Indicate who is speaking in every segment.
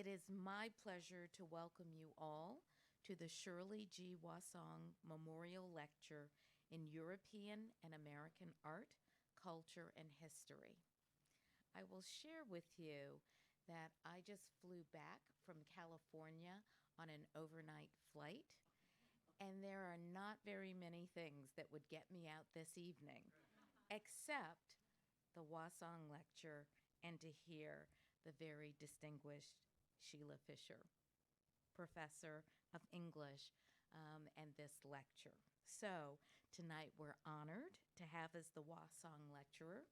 Speaker 1: It is my pleasure to welcome you all to the Shirley G. Wassong Memorial Lecture in European and American Art, Culture, and History. I will share with you that I just flew back from California on an overnight flight, and there are not very many things that would get me out this evening, except the Wassong lecture and to hear the very distinguished Sheila Fisher, professor of English, and this lecture. So tonight we're honored to have as the Wassong lecturer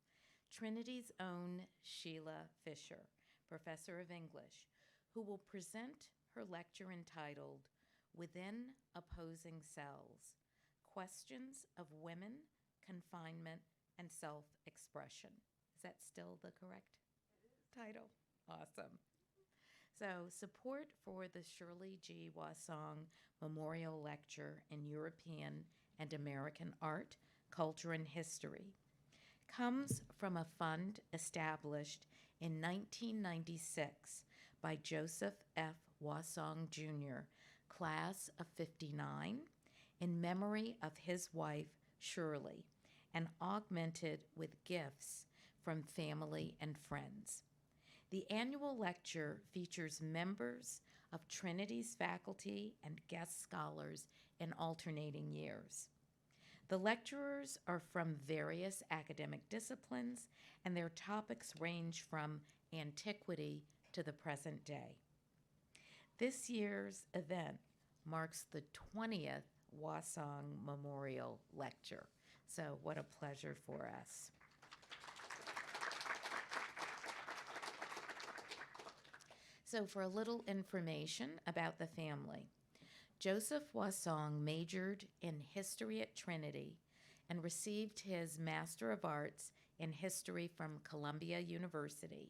Speaker 1: Trinity's own Sheila Fisher, professor of English, who will present her lecture entitled Within Opposing Cells, Questions of Women, Confinement, and Self-Expression. Is that still the correct title? Awesome. So, support for the Shirley G. Wassong Memorial Lecture in European and American Art, Culture, and History comes from a fund established in 1996 by Joseph F. Wassong Jr., class of 59, in memory of his wife, Shirley, and augmented with gifts from family and friends. The annual lecture features members of Trinity's faculty and guest scholars in alternating years. The lecturers are from various academic disciplines, and their topics range from antiquity to the present day. This year's event marks the 20th Wassong Memorial Lecture, so what a pleasure for us. So for a little information about the family, Joseph Wassong majored in history at Trinity and received his Master of Arts in History from Columbia University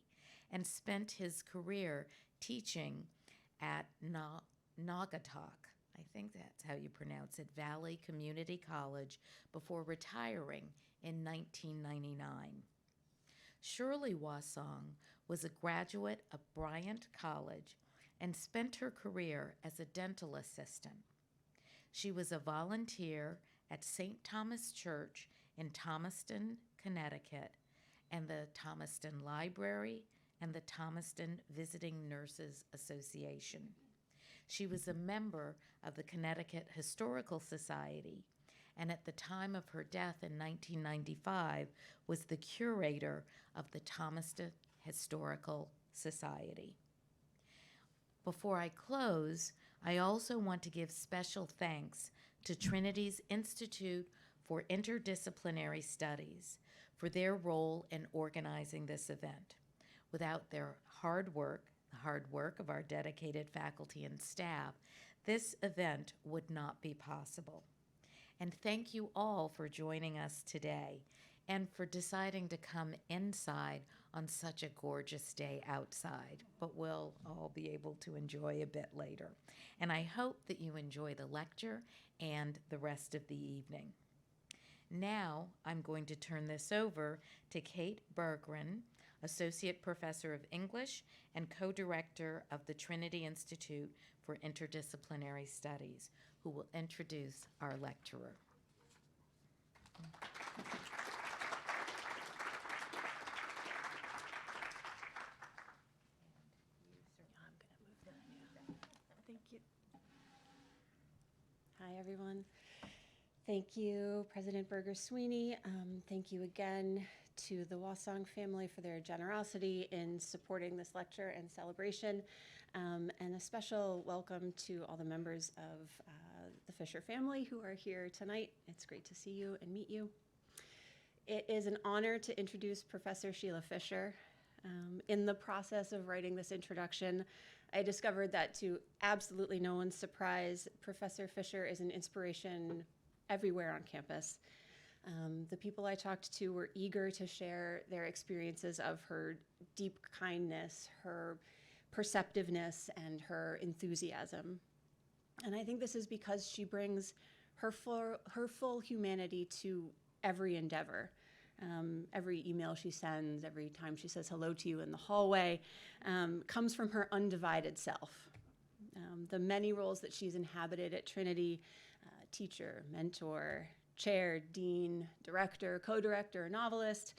Speaker 1: and spent his career teaching at Naugatuck, I think that's how you pronounce it, Valley Community College before retiring in 1999. Shirley Wassong was a graduate of Bryant College and spent her career as a dental assistant. She was a volunteer at St. Thomas Church in Thomaston, Connecticut, and the Thomaston Library and the Thomaston Visiting Nurses Association. She was a member of the Connecticut Historical Society, and at the time of her death in 1995 was the curator of the Thomaston Historical Society. Before I close, I also want to give special thanks to Trinity's Institute for Interdisciplinary Studies for their role in organizing this event. Without their hard work, the hard work of our dedicated faculty and staff, this event would not be possible. And thank you all for joining us today and for deciding to come inside on such a gorgeous day outside, but we'll all be able to enjoy a bit later. And I hope that you enjoy the lecture and the rest of the evening. Now I'm going to turn this over to Kate Berggren, Associate Professor of English and Co-Director of the Trinity Institute for Interdisciplinary Studies, who will introduce our lecturer.
Speaker 2: Thank you. Hi, everyone. Thank you, President Berger-Sweeney. Thank you again to the Wassong family for their generosity in supporting this lecture and celebration. And a special welcome to all the members of the Fisher family who are here tonight. It's great to see you and meet you. It is an honor to introduce Professor Sheila Fisher. In the process of writing this introduction, I discovered that to absolutely no one's surprise, Professor Fisher is an inspiration everywhere on campus. The people I talked to were eager to share their experiences of her deep kindness, her perceptiveness, and her enthusiasm. And I think this is because she brings her full humanity to every endeavor. Every email she sends, every time she says hello to you in the hallway, comes from her undivided self. The many roles that she's inhabited at Trinity, teacher, mentor, chair, dean, director, co-director, novelist,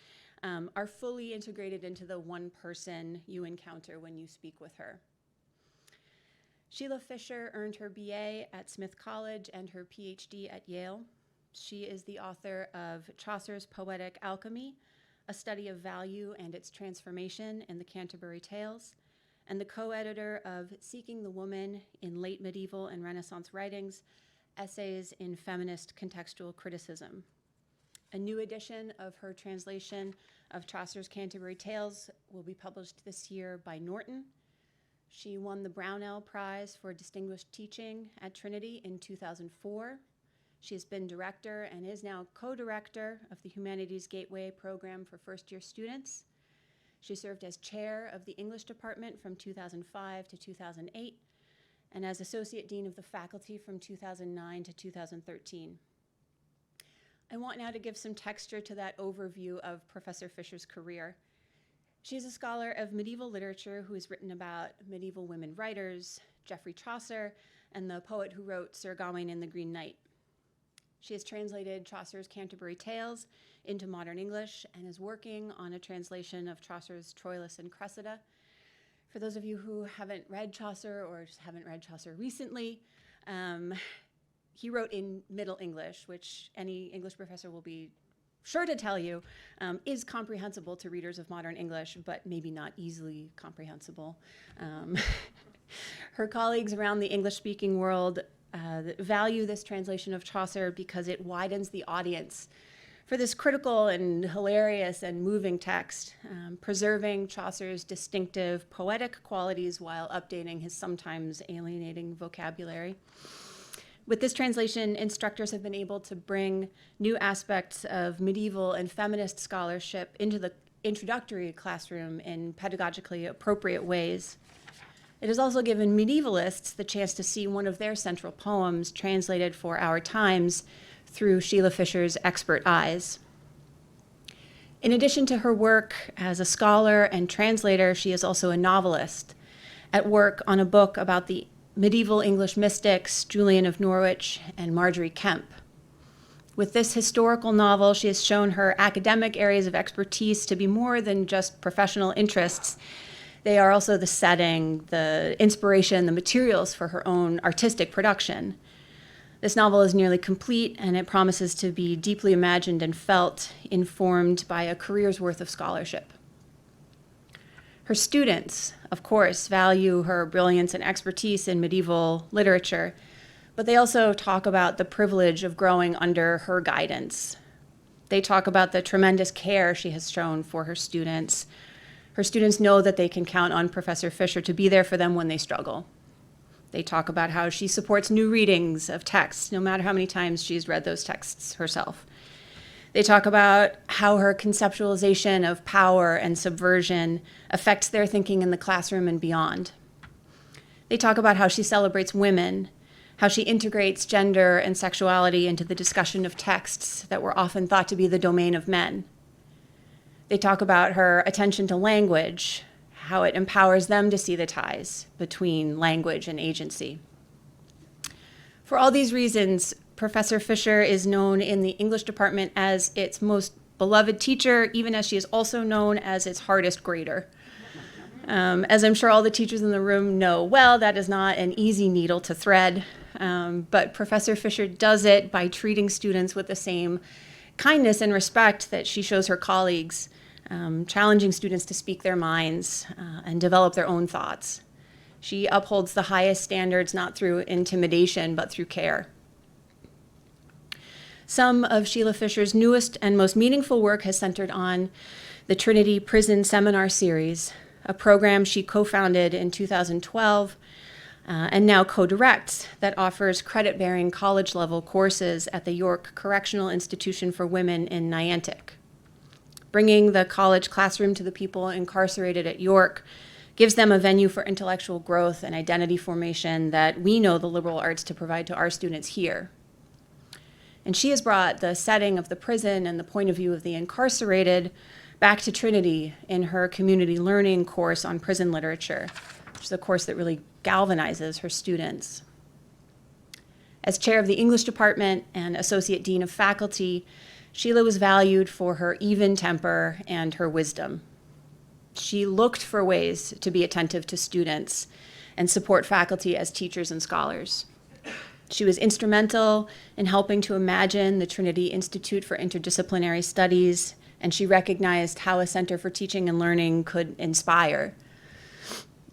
Speaker 2: are fully integrated into the one person you encounter when you speak with her. Sheila Fisher earned her BA at Smith College and her PhD at Yale. She is the author of Chaucer's Poetic Alchemy, a study of value and its transformation in the Canterbury Tales, and the co-editor of Seeking the Woman in Late Medieval and Renaissance Writings, Essays in Feminist Contextual Criticism. A new edition of her translation of Chaucer's Canterbury Tales will be published this year by Norton. She won the Brownell Prize for Distinguished Teaching at Trinity in 2004. She has been director and is now co-director of the Humanities Gateway program for first-year students. She served as chair of the English department from 2005 to 2008 and as associate dean of the faculty from 2009 to 2013. I want now to give some texture to that overview of Professor Fisher's career. She's a scholar of medieval literature who has written about medieval women writers, Geoffrey Chaucer, and the poet who wrote Sir Gawain and the Green Knight. She has translated Chaucer's Canterbury Tales into modern English and is working on a translation of Chaucer's Troilus and Cressida. For those of you who haven't read Chaucer or just haven't read Chaucer recently, he wrote in Middle English, which any English professor will be sure to tell you is comprehensible to readers of modern English, but maybe not easily comprehensible. Her colleagues around the English-speaking world value this translation of Chaucer because it widens the audience for this critical and hilarious and moving text, preserving Chaucer's distinctive poetic qualities while updating his sometimes alienating vocabulary. With this translation, instructors have been able to bring new aspects of medieval and feminist scholarship into the introductory classroom in pedagogically appropriate ways. It has also given medievalists the chance to see one of their central poems translated for our times through Sheila Fisher's expert eyes. In addition to her work as a scholar and translator, she is also a novelist, at work on a book about the medieval English mystics, Julian of Norwich and Marjorie Kempe. With this historical novel, she has shown her academic areas of expertise to be more than just professional interests. They are also the setting, the inspiration, the materials for her own artistic production. This novel is nearly complete, and it promises to be deeply imagined and felt, informed by a career's worth of scholarship. Her students, of course, value her brilliance and expertise in medieval literature, but they also talk about the privilege of growing under her guidance. They talk about the tremendous care she has shown for her students. Her students know that they can count on Professor Fisher to be there for them when they struggle. They talk about how she supports new readings of texts, no matter how many times she's read those texts herself. They talk about how her conceptualization of power and subversion affects their thinking in the classroom and beyond. They talk about how she celebrates women, how she integrates gender and sexuality into the discussion of texts that were often thought to be the domain of men. They talk about her attention to language, how it empowers them to see the ties between language and agency. For all these reasons, Professor Fisher is known in the English department as its most beloved teacher, even as she is also known as its hardest grader. As I'm sure all the teachers in the room know well, that is not an easy needle to thread, but Professor Fisher does it by treating students with the same kindness and respect that she shows her colleagues, challenging students to speak their minds and develop their own thoughts. She upholds the highest standards not through intimidation, but through care. Some of Sheila Fisher's newest and most meaningful work has centered on the Trinity Prison Seminar Series, a program she co-founded in 2012 and now co-directs that offers credit-bearing college-level courses at the York Correctional Institution for Women in Niantic. Bringing the college classroom to the people incarcerated at York gives them a venue for intellectual growth and identity formation that we know the liberal arts to provide to our students here. And she has brought the setting of the prison and the point of view of the incarcerated back to Trinity in her community learning course on prison literature, which is a course that really galvanizes her students. As chair of the English department and associate dean of faculty, Sheila was valued for her even temper and her wisdom. She looked for ways to be attentive to students and support faculty as teachers and scholars. She was instrumental in helping to imagine the Trinity Institute for Interdisciplinary Studies, and she recognized how a Center for Teaching and Learning could inspire.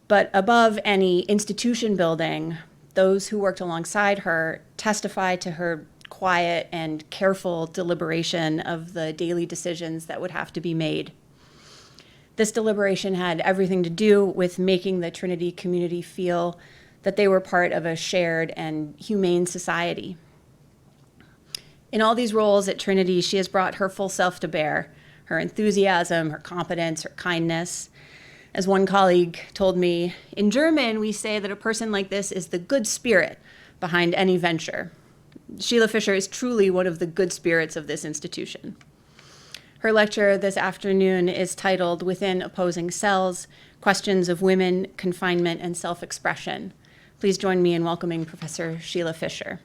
Speaker 2: But above any institution building, those who worked alongside her testified to her quiet and careful deliberation of the daily decisions that would have to be made. This deliberation had everything to do with making the Trinity community feel that they were part of a shared and humane society. In all these roles at Trinity, she has brought her full self to bear, her enthusiasm, her competence, her kindness. As one colleague told me, in German, we say that a person like this is the good spirit behind any venture. Sheila Fisher is truly one of the good spirits of this institution. Her lecture this afternoon is titled Within Opposing Cells, Questions of Women, Confinement, and Self-Expression. Please join me in welcoming Professor Sheila Fisher.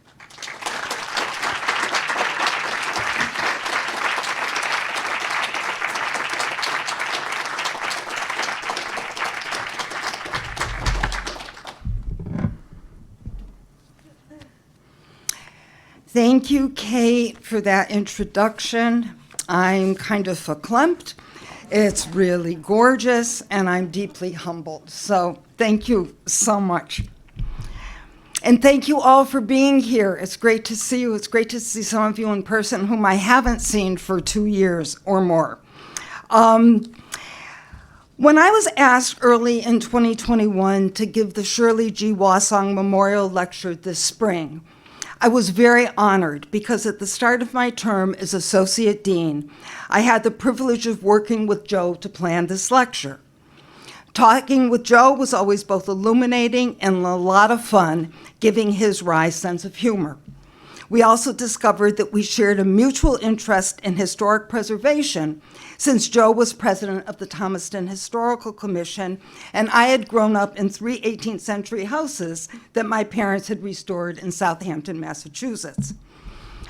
Speaker 3: Thank you, Kate, for that introduction. I'm kind of verklempt. It's really gorgeous, and I'm deeply humbled. So thank you so much. And thank you all for being here. It's great to see you. It's great to see some of you in person whom I haven't seen for 2 years or more. When I was asked early in 2021 to give the Shirley G. Wassong Memorial Lecture this spring, I was very honored because at the start of my term as Associate Dean, I had the privilege of working with Joe to plan this lecture. Talking with Joe was always both illuminating and a lot of fun, giving his wry sense of humor. We also discovered that we shared a mutual interest in historic preservation, since Joe was president of the Thomaston Historical Commission, and I had grown up in 3 18th century houses that my parents had restored in Southampton, Massachusetts.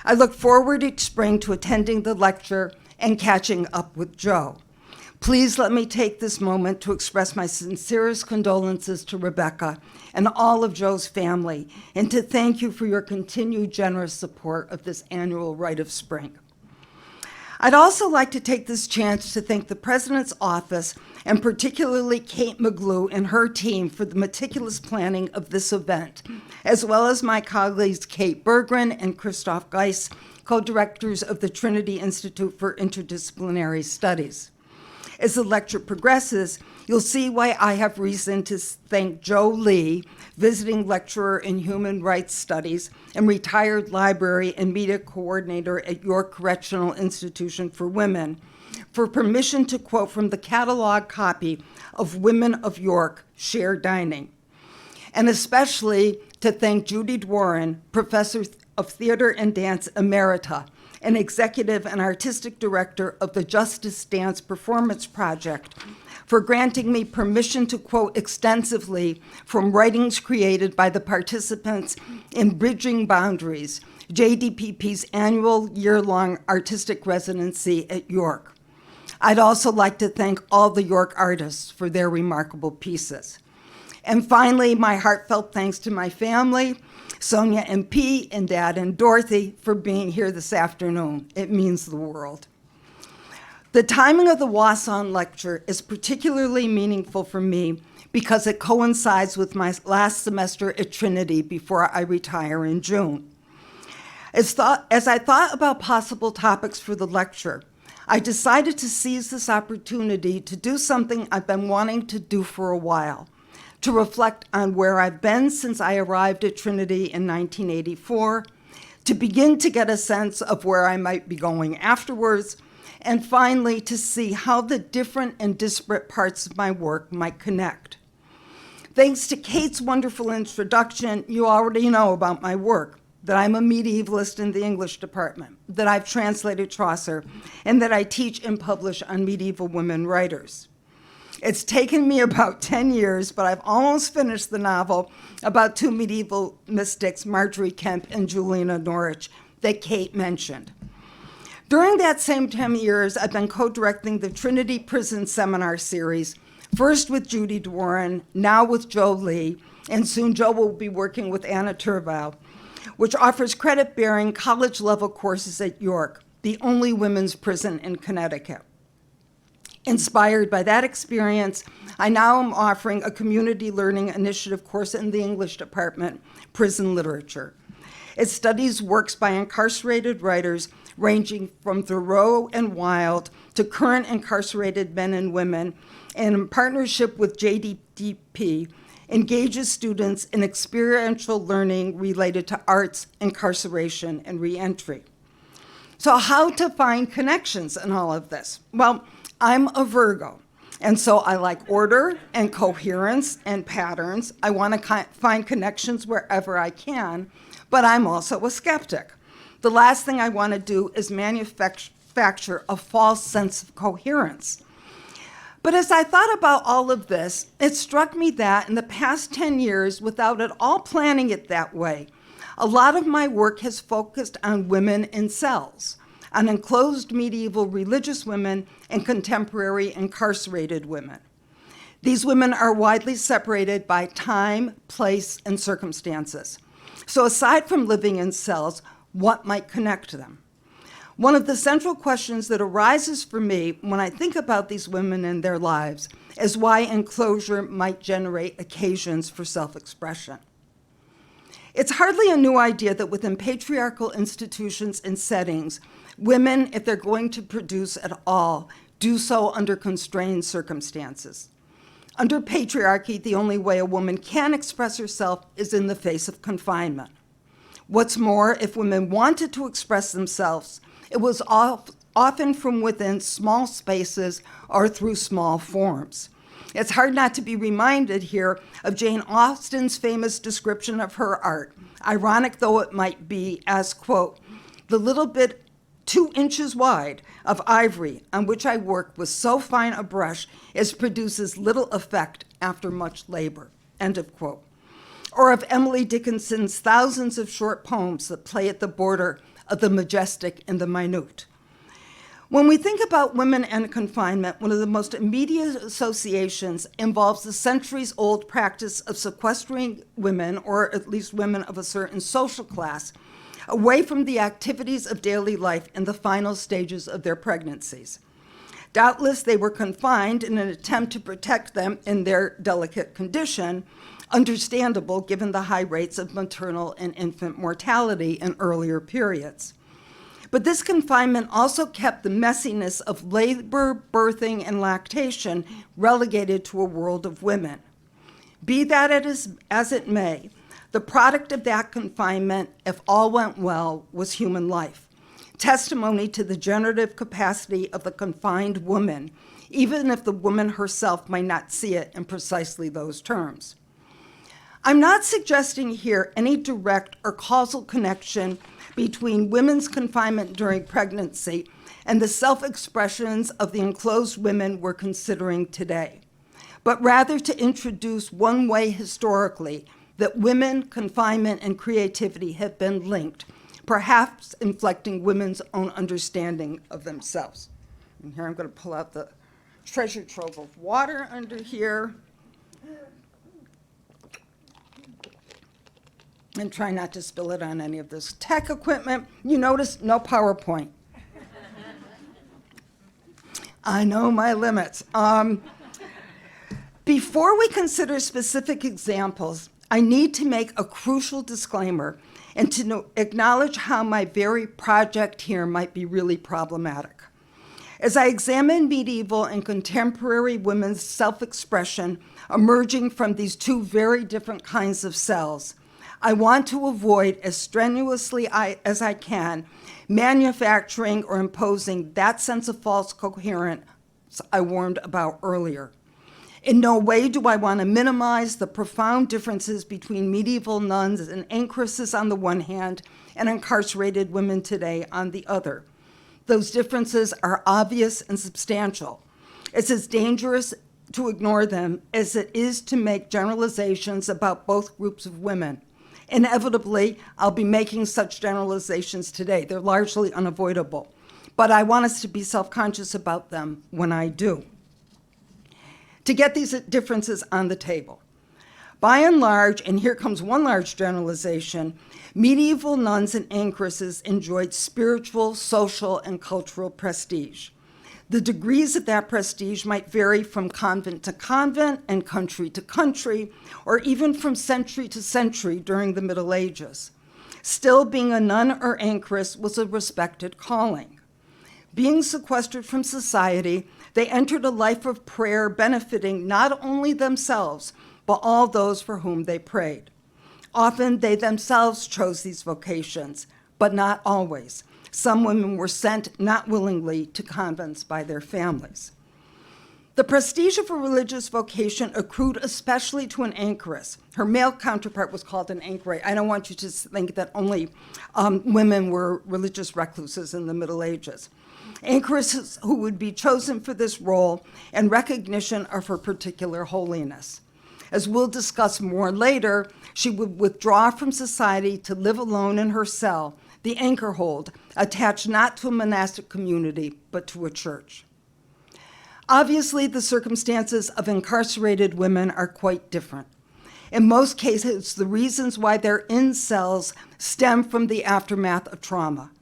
Speaker 3: I look forward each spring to attending the lecture and catching up with Joe. Please let me take this moment to express my sincerest condolences to Rebecca and all of Joe's family, and to thank you for your continued generous support of this annual Rite of Spring. I'd also like to take this chance to thank the President's Office, and particularly Kate McGlue and her team for the meticulous planning of this event, as well as my colleagues Kate Berggren and Christoph Geis, co-directors of the Trinity Institute for Interdisciplinary Studies. As the lecture progresses, you'll see why I have reason to thank Joe Lee, visiting lecturer in human rights studies and retired library and media coordinator at York Correctional Institution for Women, for permission to quote from the catalog copy of Women of York, Shared Dining. And especially to thank Judy Dworin, Professor of Theater and Dance Emerita, and Executive and Artistic Director of the Justice Dance Performance Project, for granting me permission to quote extensively from writings created by the participants in Bridging Boundaries, JDPP's annual year-long artistic residency at York. I'd also like to thank all the York artists for their remarkable pieces. And finally, my heartfelt thanks to my family, Sonia and Pete, and Dad and Dorothy, for being here this afternoon. It means the world. The timing of the Wassong lecture is particularly meaningful for me because it coincides with my last semester at Trinity before I retire in June. As I thought about possible topics for the lecture, I decided to seize this opportunity to do something I've been wanting to do for a while, to reflect on where I've been since I arrived at Trinity in 1984, to begin to get a sense of where I might be going afterwards, and finally to see how the different and disparate parts of my work might connect. Thanks to Kate's wonderful introduction, you already know about my work, that I'm a medievalist in the English department, that I've translated Chaucer, and that I teach and publish on medieval women writers. It's taken me about 10 years, but I've almost finished the novel about two medieval mystics, Marjorie Kemp and Julian of Norwich, that Kate mentioned. During that same 10 years, I've been co-directing the Trinity Prison Seminar Series, first with Judy Dworin, now with Joe Lee, and soon Joe will be working with Anna Turval, which offers credit-bearing college-level courses at York, the only women's prison in Connecticut. Inspired by that experience, I now am offering a community learning initiative course in the English department, Prison Literature. It studies works by incarcerated writers ranging from Thoreau and Wilde to current incarcerated men and women, and in partnership with JDDP, engages students in experiential learning related to arts, incarceration, and reentry. So how to find connections in all of this? Well, I'm a Virgo, and so I like order and coherence and patterns. I want to find connections wherever I can, but I'm also a skeptic. The last thing I want to do is manufacture a false sense of coherence. But as I thought about all of this, it struck me that in the past 10 years, without at all planning it that way, a lot of my work has focused on women in cells, on enclosed medieval religious women and contemporary incarcerated women. These women are widely separated by time, place, and circumstances. So aside from living in cells, what might connect them? One of the central questions that arises for me when I think about these women and their lives is why enclosure might generate occasions for self-expression. It's hardly a new idea that within patriarchal institutions and settings, women, if they're going to produce at all, do so under constrained circumstances. Under patriarchy, the only way a woman can express herself is in the face of confinement. What's more, if women wanted to express themselves, it was often from within small spaces or through small forms. It's hard not to be reminded here of Jane Austen's famous description of her art, ironic though it might be, as, quote, "The little bit 2 inches wide of ivory on which I work with so fine a brush as produces little effect after much labor," end of quote. Or of Emily Dickinson's thousands of short poems that play at the border of the majestic and the minute. When we think about women and confinement, one of the most immediate associations involves the centuries-old practice of sequestering women, or at least women of a certain social class, away from the activities of daily life in the final stages of their pregnancies. Doubtless, they were confined in an attempt to protect them in their delicate condition, understandable given the high rates of maternal and infant mortality in earlier periods. But this confinement also kept the messiness of labor, birthing, and lactation relegated to a world of women. Be that as it may, the product of that confinement, if all went well, was human life, testimony to the generative capacity of the confined woman, even if the woman herself might not see it in precisely those terms. I'm not suggesting here any direct or causal connection between women's confinement during pregnancy and the self-expressions of the enclosed women we're considering today, but rather to introduce one way historically that women, confinement, and creativity have been linked, perhaps inflecting women's own understanding of themselves. And here I'm going to pull out the treasure trove of water under here. And try not to spill it on any of this tech equipment. You notice no PowerPoint. I know my limits. Before we consider specific examples, I need to make a crucial disclaimer and to acknowledge how my very project here might be really problematic. As I examine medieval and contemporary women's self-expression emerging from these two very different kinds of cells, I want to avoid as strenuously as I can manufacturing or imposing that sense of false coherence I warned about earlier. In no way do I want to minimize the profound differences between medieval nuns and anchoresses on the one hand and incarcerated women today on the other. Those differences are obvious and substantial. It's as dangerous to ignore them as it is to make generalizations about both groups of women. Inevitably, I'll be making such generalizations today. They're largely unavoidable, but I want us to be self-conscious about them when I do. To get these differences on the table. By and large, and here comes one large generalization, medieval nuns and anchoresses enjoyed spiritual, social, and cultural prestige. The degrees of that prestige might vary from convent to convent and country to country, or even from century to century during the Middle Ages. Still, being a nun or anchoress was a respected calling. Being sequestered from society, they entered a life of prayer benefiting not only themselves, but all those for whom they prayed. Often they themselves chose these vocations, but not always. Some women were sent not willingly to convents by their families. The prestige of a religious vocation accrued especially to an anchoress. Her male counterpart was called an anchoress. I don't want you to think that only women were religious recluses in the Middle Ages. Anchoresses who would be chosen for this role in recognition of her particular holiness. As we'll discuss more later, she would withdraw from society to live alone in her cell, the anchor hold, attached not to a monastic community, but to a church. Obviously, the circumstances of incarcerated women are quite different. In most cases, the reasons why they're in cells stem from the aftermath of trauma.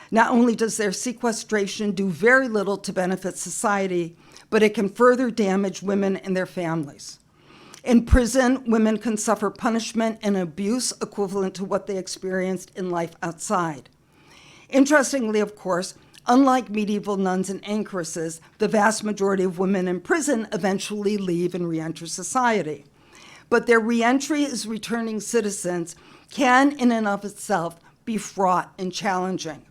Speaker 3: Not only does their sequestration do very little to benefit society, but it can further damage women and their families. In prison, women can suffer punishment and abuse equivalent to what they experienced in life outside. Interestingly, of course, unlike medieval nuns and anchoresses, the vast majority of women in prison eventually leave and re-enter society. But their re-entry as returning citizens can, in and of itself, be fraught and challenging.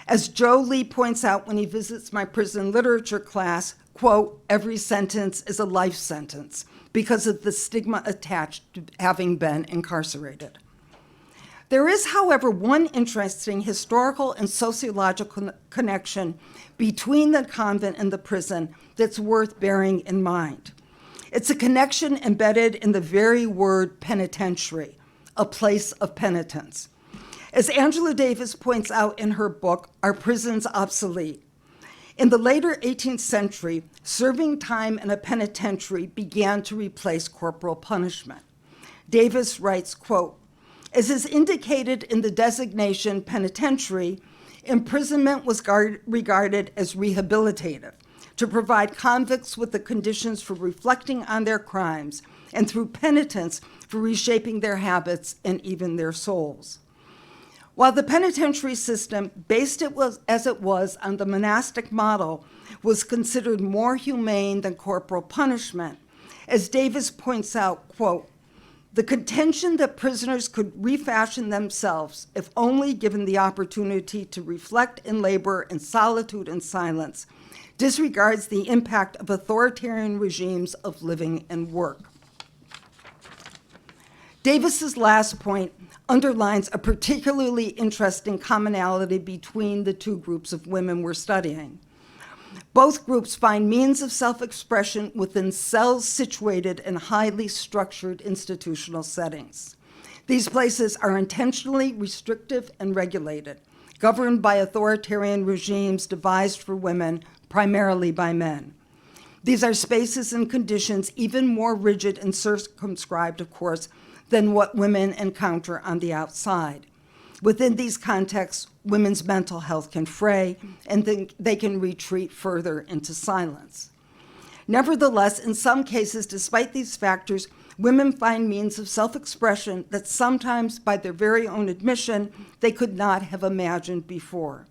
Speaker 3: As Joe Lee points out when he visits my prison literature class, quote, every sentence is a life sentence because of the stigma attached to having been incarcerated. There is, however, one interesting historical and sociological connection between the convent and the prison that's worth bearing in mind. It's a connection embedded in the very word penitentiary, a place of penitence. As Angela Davis points out in her book, Are Prisons Obsolete? In the later 18th century, serving time in a penitentiary began to replace corporal punishment. Davis writes, quote, as is indicated in the designation penitentiary, imprisonment was regarded as rehabilitative, to provide convicts with the conditions for reflecting on their crimes, and through penitence for reshaping their habits and even their souls. While the penitentiary system, based as it was on the monastic model, was considered more humane than corporal punishment, as Davis points out, quote, the contention that prisoners could refashion themselves if only given the opportunity to reflect and labor in solitude and silence disregards the impact of authoritarian regimes of living and work. Davis's last point underlines a particularly interesting commonality between the two groups of women we're studying. Both groups find means of self-expression within cells situated in highly structured institutional settings. These places are intentionally restrictive and regulated, governed by authoritarian regimes devised for women, primarily by men. These are spaces and conditions even more rigid and circumscribed, of course, than what women encounter on the outside. Within these contexts, women's mental health can fray, and they can retreat further into silence. Nevertheless, in some cases, despite these factors, women find means of self-expression that sometimes, by their very own admission, they could not have imagined before.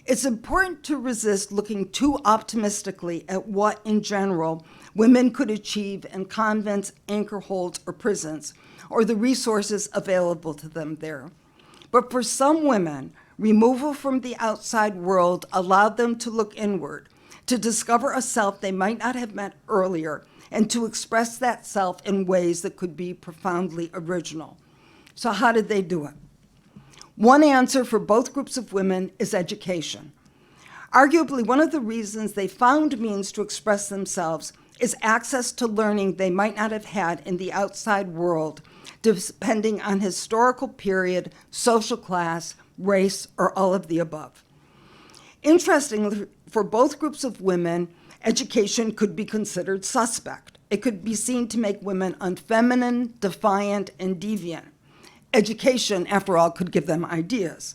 Speaker 3: It's important to resist looking too optimistically at what, in general, women could achieve in convents, anchor holds, or prisons, or the resources available to them there. But for some women, removal from the outside world allowed them to look inward, to discover a self they might not have met earlier, and to express that self in ways that could be profoundly original. So how did they do it? One answer for both groups of women is education. Arguably, one of the reasons they found means to express themselves is access to learning they might not have had in the outside world, depending on historical period, social class, race, or all of the above. Interestingly, for both groups of women, education could be considered suspect. It could be seen to make women unfeminine, defiant, and deviant. Education, after all, could give them ideas.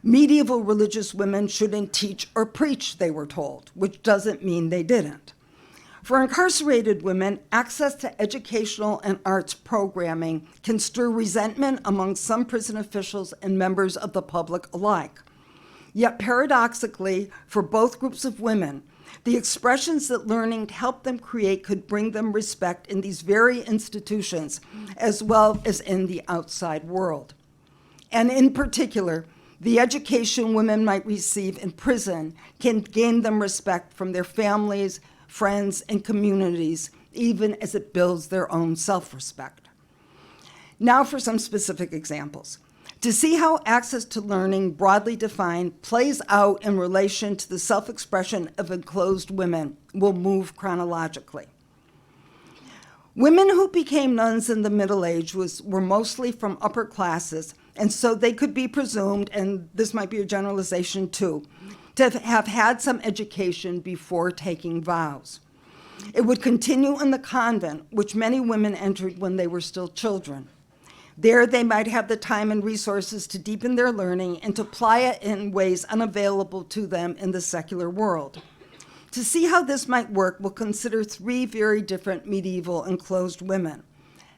Speaker 3: Medieval religious women shouldn't teach or preach, they were told, which doesn't mean they didn't. For incarcerated women, access to educational and arts programming can stir resentment among some prison officials and members of the public alike. Yet paradoxically, for both groups of women, the expressions that learning helped them create could bring them respect in these very institutions, as well as in the outside world. And in particular, the education women might receive in prison can gain them respect from their families, friends, and communities, even as it builds their own self-respect. Now for some specific examples. To see how access to learning, broadly defined, plays out in relation to the self-expression of enclosed women, we'll move chronologically. Women who became nuns in the Middle Ages were mostly from upper classes, and so they could be presumed, and this might be a generalization too, to have had some education before taking vows. It would continue in the convent, which many women entered when they were still children. There they might have the time and resources to deepen their learning and to apply it in ways unavailable to them in the secular world. To see how this might work, we'll consider three very different medieval enclosed women: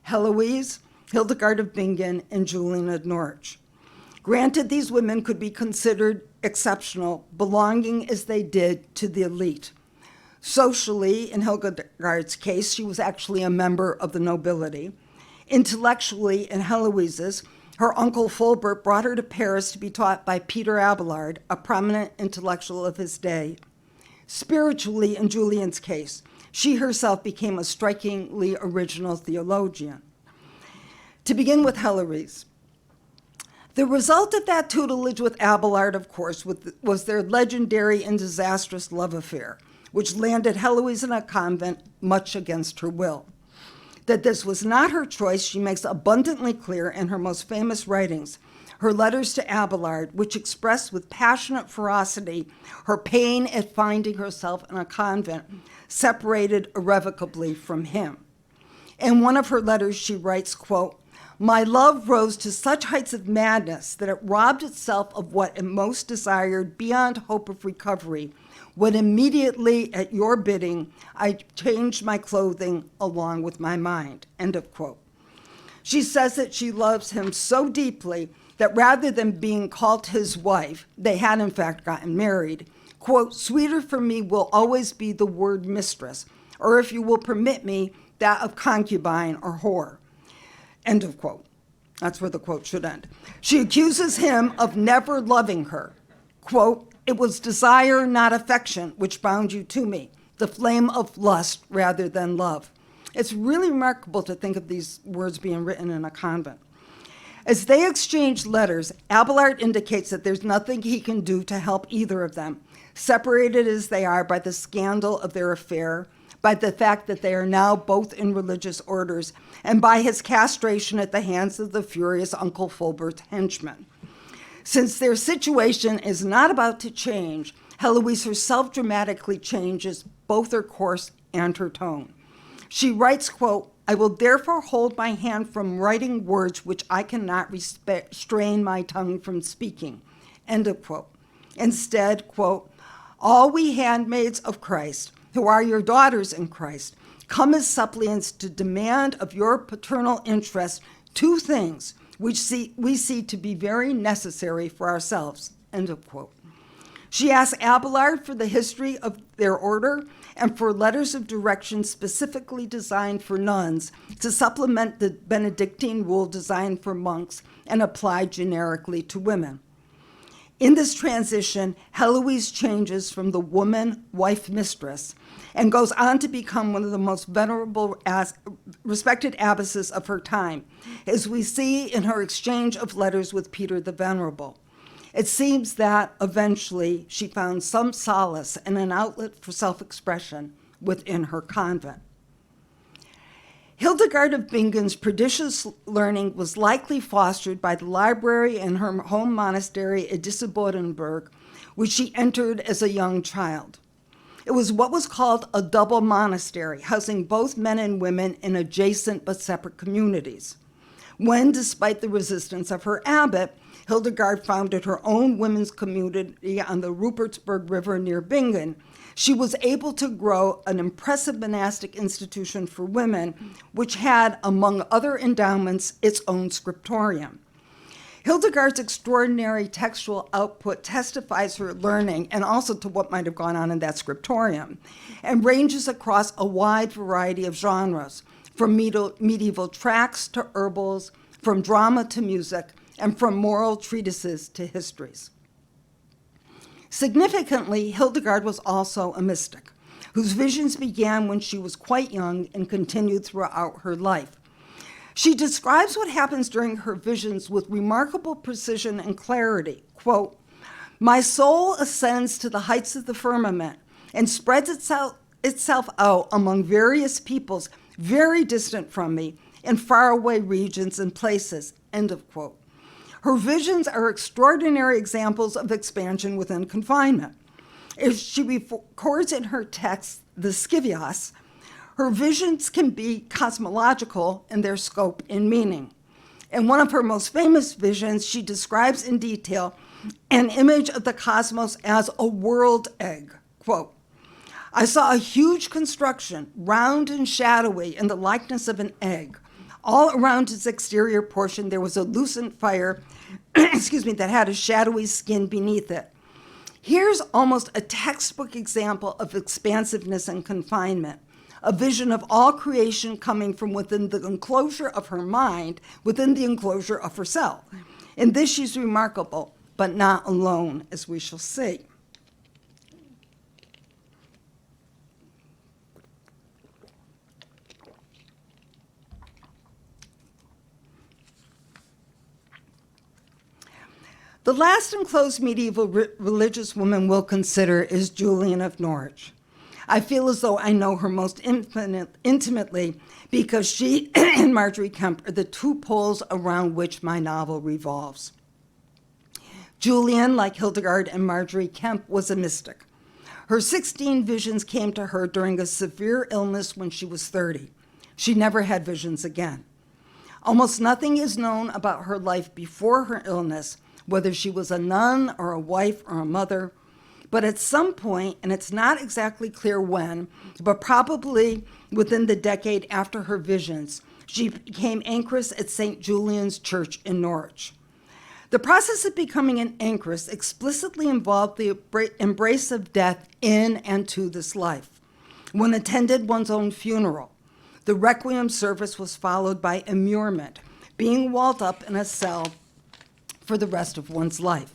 Speaker 3: Heloise, Hildegard of Bingen, and Julian of Norwich. Granted, these women could be considered exceptional, belonging as they did to the elite. Socially, in Hildegard's case, she was actually a member of the nobility. Intellectually, in Heloise's, her uncle Fulbert brought her to Paris to be taught by Peter Abelard, a prominent intellectual of his day. Spiritually, in Julian's case, she herself became a strikingly original theologian. To begin with Heloise, the result of that tutelage with Abelard, of course, was their legendary and disastrous love affair, which landed Heloise in a convent much against her will. That this was not her choice, she makes abundantly clear in her most famous writings, her letters to Abelard, which express with passionate ferocity her pain at finding herself in a convent, separated irrevocably from him. In one of her letters, she writes, quote, "My love rose to such heights of madness that it robbed itself of what it most desired beyond hope of recovery, when immediately at your bidding, I changed my clothing along with my mind," end of quote. She says that she loves him so deeply that rather than being called his wife, they had in fact gotten married, quote, "Sweeter for me will always be the word mistress, or if you will permit me, that of concubine or whore," end of quote. That's where the quote should end. She accuses him of never loving her. Quote, "It was desire, not affection, which bound you to me, the flame of lust rather than love." It's really remarkable to think of these words being written in a convent. As they exchange letters, Abelard indicates that there's nothing he can do to help either of them, separated as they are by the scandal of their affair, by the fact that they are now both in religious orders, and by his castration at the hands of the furious Uncle Fulbert's henchmen. Since their situation is not about to change, Heloise herself dramatically changes both her course and her tone. She writes, quote, "I will therefore hold my hand from writing words which I cannot restrain my tongue from speaking," end of quote. Instead, quote, "All we handmaids of Christ, who are your daughters in Christ, come as suppliants to demand of your paternal interest two things which we see to be very necessary for ourselves," end of quote. She asks Abelard for the history of their order and for letters of direction specifically designed for nuns to supplement the Benedictine rule designed for monks and applied generically to women. In this transition, Heloise changes from the woman, wife, mistress, and goes on to become one of the most venerable, respected abbesses of her time, as we see in her exchange of letters with Peter the Venerable. It seems that eventually she found some solace and an outlet for self-expression within her convent. Hildegard of Bingen's prodigious learning was likely fostered by the library in her home monastery at Dissebodenberg, which she entered as a young child. It was what was called a double monastery, housing both men and women in adjacent but separate communities. When, despite the resistance of her abbot, Hildegard founded her own women's community on the Rupertsberg River near Bingen, she was able to grow an impressive monastic institution for women, which had, among other endowments, its own scriptorium. Hildegard's extraordinary textual output testifies her learning and also to what might have gone on in that scriptorium, and ranges across a wide variety of genres, from medieval tracts to herbals, from drama to music, and from moral treatises to histories. Significantly, Hildegard was also a mystic, whose visions began when she was quite young and continued throughout her life. She describes what happens during her visions with remarkable precision and clarity. Quote, "My soul ascends to the heights of the firmament and spreads itself out among various peoples very distant from me in faraway regions and places," end of quote. Her visions are extraordinary examples of expansion within confinement. As she records in her text, the Scivias, her visions can be cosmological in their scope and meaning. In one of her most famous visions, she describes in detail an image of the cosmos as a world egg. Quote, "I saw a huge construction, round and shadowy in the likeness of an egg. All around its exterior portion, there was a lucent fire that had a shadowy skin beneath it. Here's almost a textbook example of expansiveness and confinement, a vision of all creation coming from within the enclosure of her mind, within the enclosure of herself. In this, she's remarkable, but not alone, as we shall see." The last enclosed medieval religious woman we'll consider is Julian of Norwich. I feel as though I know her most intimately because she and Marjorie Kemp are the two poles around which my novel revolves. Julian, like Hildegard and Marjorie Kemp, was a mystic. Her 16 visions came to her during a severe illness when she was 30. She never had visions again. Almost nothing is known about her life before her illness, whether she was a nun or a wife or a mother, but at some point, and it's not exactly clear when, but probably within the decade after her visions, she became anchoress at St. Julian's Church in Norwich. The process of becoming an anchoress explicitly involved the embrace of death in and to this life. One attended one's own funeral. The requiem service was followed by immurement, being walled up in a cell for the rest of one's life.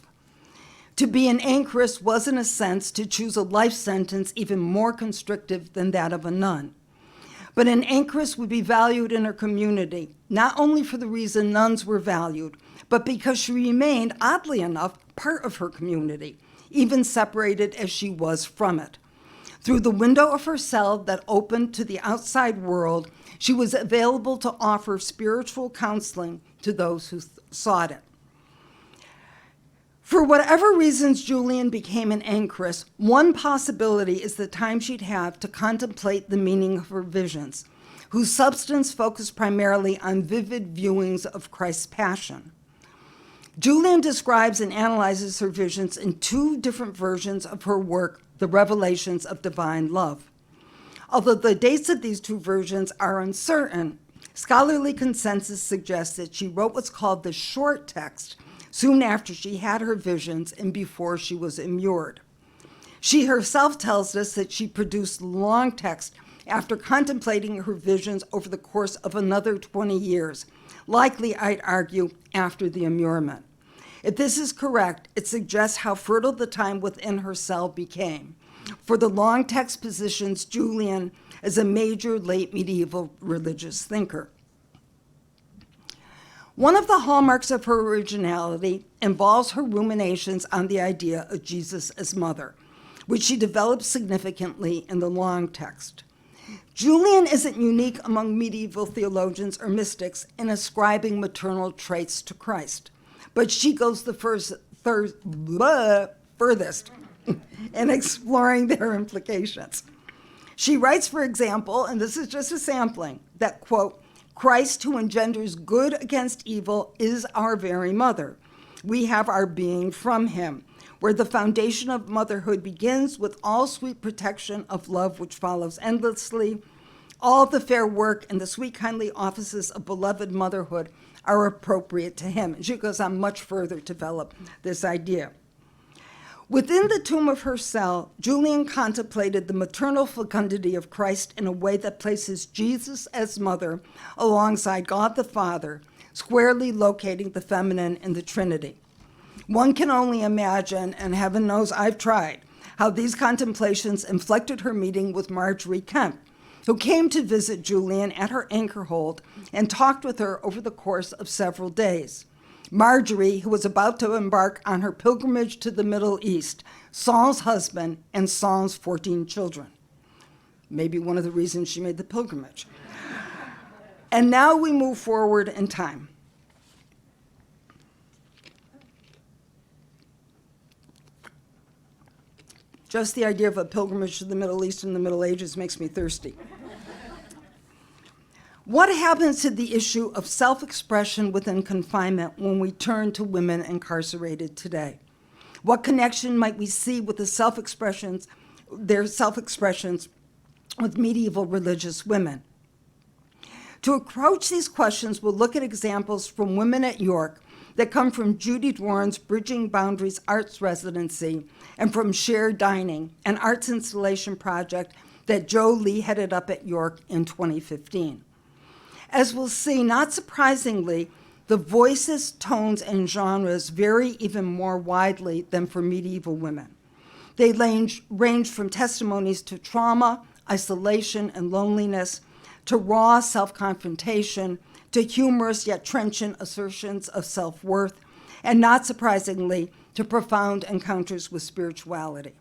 Speaker 3: To be an anchoress was, in a sense, to choose a life sentence even more constrictive than that of a nun. But an anchoress would be valued in her community, not only for the reason nuns were valued, but because she remained, oddly enough, part of her community, even separated as she was from it. Through the window of her cell that opened to the outside world, she was available to offer spiritual counseling to those who sought it. For whatever reasons Julian became an anchoress, one possibility is the time she'd have to contemplate the meaning of her visions, whose substance focused primarily on vivid viewings of Christ's passion. Julian describes and analyzes her visions in two different versions of her work, The Revelations of Divine Love. Although the dates of these two versions are uncertain, scholarly consensus suggests that she wrote what's called the short text soon after she had her visions and before she was immured. She herself tells us that she produced long text after contemplating her visions over the course of another 20 years, likely, I'd argue, after the immurement. If this is correct, it suggests how fertile the time within her cell became. For the long text positions Julian as a major late medieval religious thinker. One of the hallmarks of her originality involves her ruminations on the idea of Jesus as mother, which she develops significantly in the long text. Julian isn't unique among medieval theologians or mystics in ascribing maternal traits to Christ, but she goes the furthest in exploring their implications. She writes, for example, and this is just a sampling, that, quote, Christ who engenders good against evil is our very mother. We have our being from him, where the foundation of motherhood begins with all sweet protection of love which follows endlessly. All the fair work and the sweet kindly offices of beloved motherhood are appropriate to him. And she goes on much further to develop this idea. Within the tomb of her cell, Julian contemplated the maternal fecundity of Christ in a way that places Jesus as mother alongside God the Father, squarely locating the feminine in the Trinity. One can only imagine, and heaven knows I've tried, how these contemplations inflected her meeting with Marjorie Kemp, who came to visit Julian at her anchor hold and talked with her over the course of several days. Marjorie, who was about to embark on her pilgrimage to the Middle East, Saul's husband, and Saul's 14 children. Maybe one of the reasons she made the pilgrimage. And now we move forward in time. Just the idea of a pilgrimage to the Middle East in the Middle Ages makes me thirsty. What happens to the issue of self-expression within confinement when we turn to women incarcerated today? What connection might we see with their self-expressions with medieval religious women? To approach these questions, we'll look at examples from women at York that come from Judy Dwarn's Bridging Boundaries Arts Residency and from Shared Dining, an arts installation project that Joe Lee headed up at York in 2015. As we'll see, not surprisingly, the voices, tones, and genres vary even more widely than for medieval women. They range from testimonies to trauma, isolation, and loneliness, to raw self-confrontation, to humorous yet trenchant assertions of self-worth, and not surprisingly, to profound encounters with spirituality.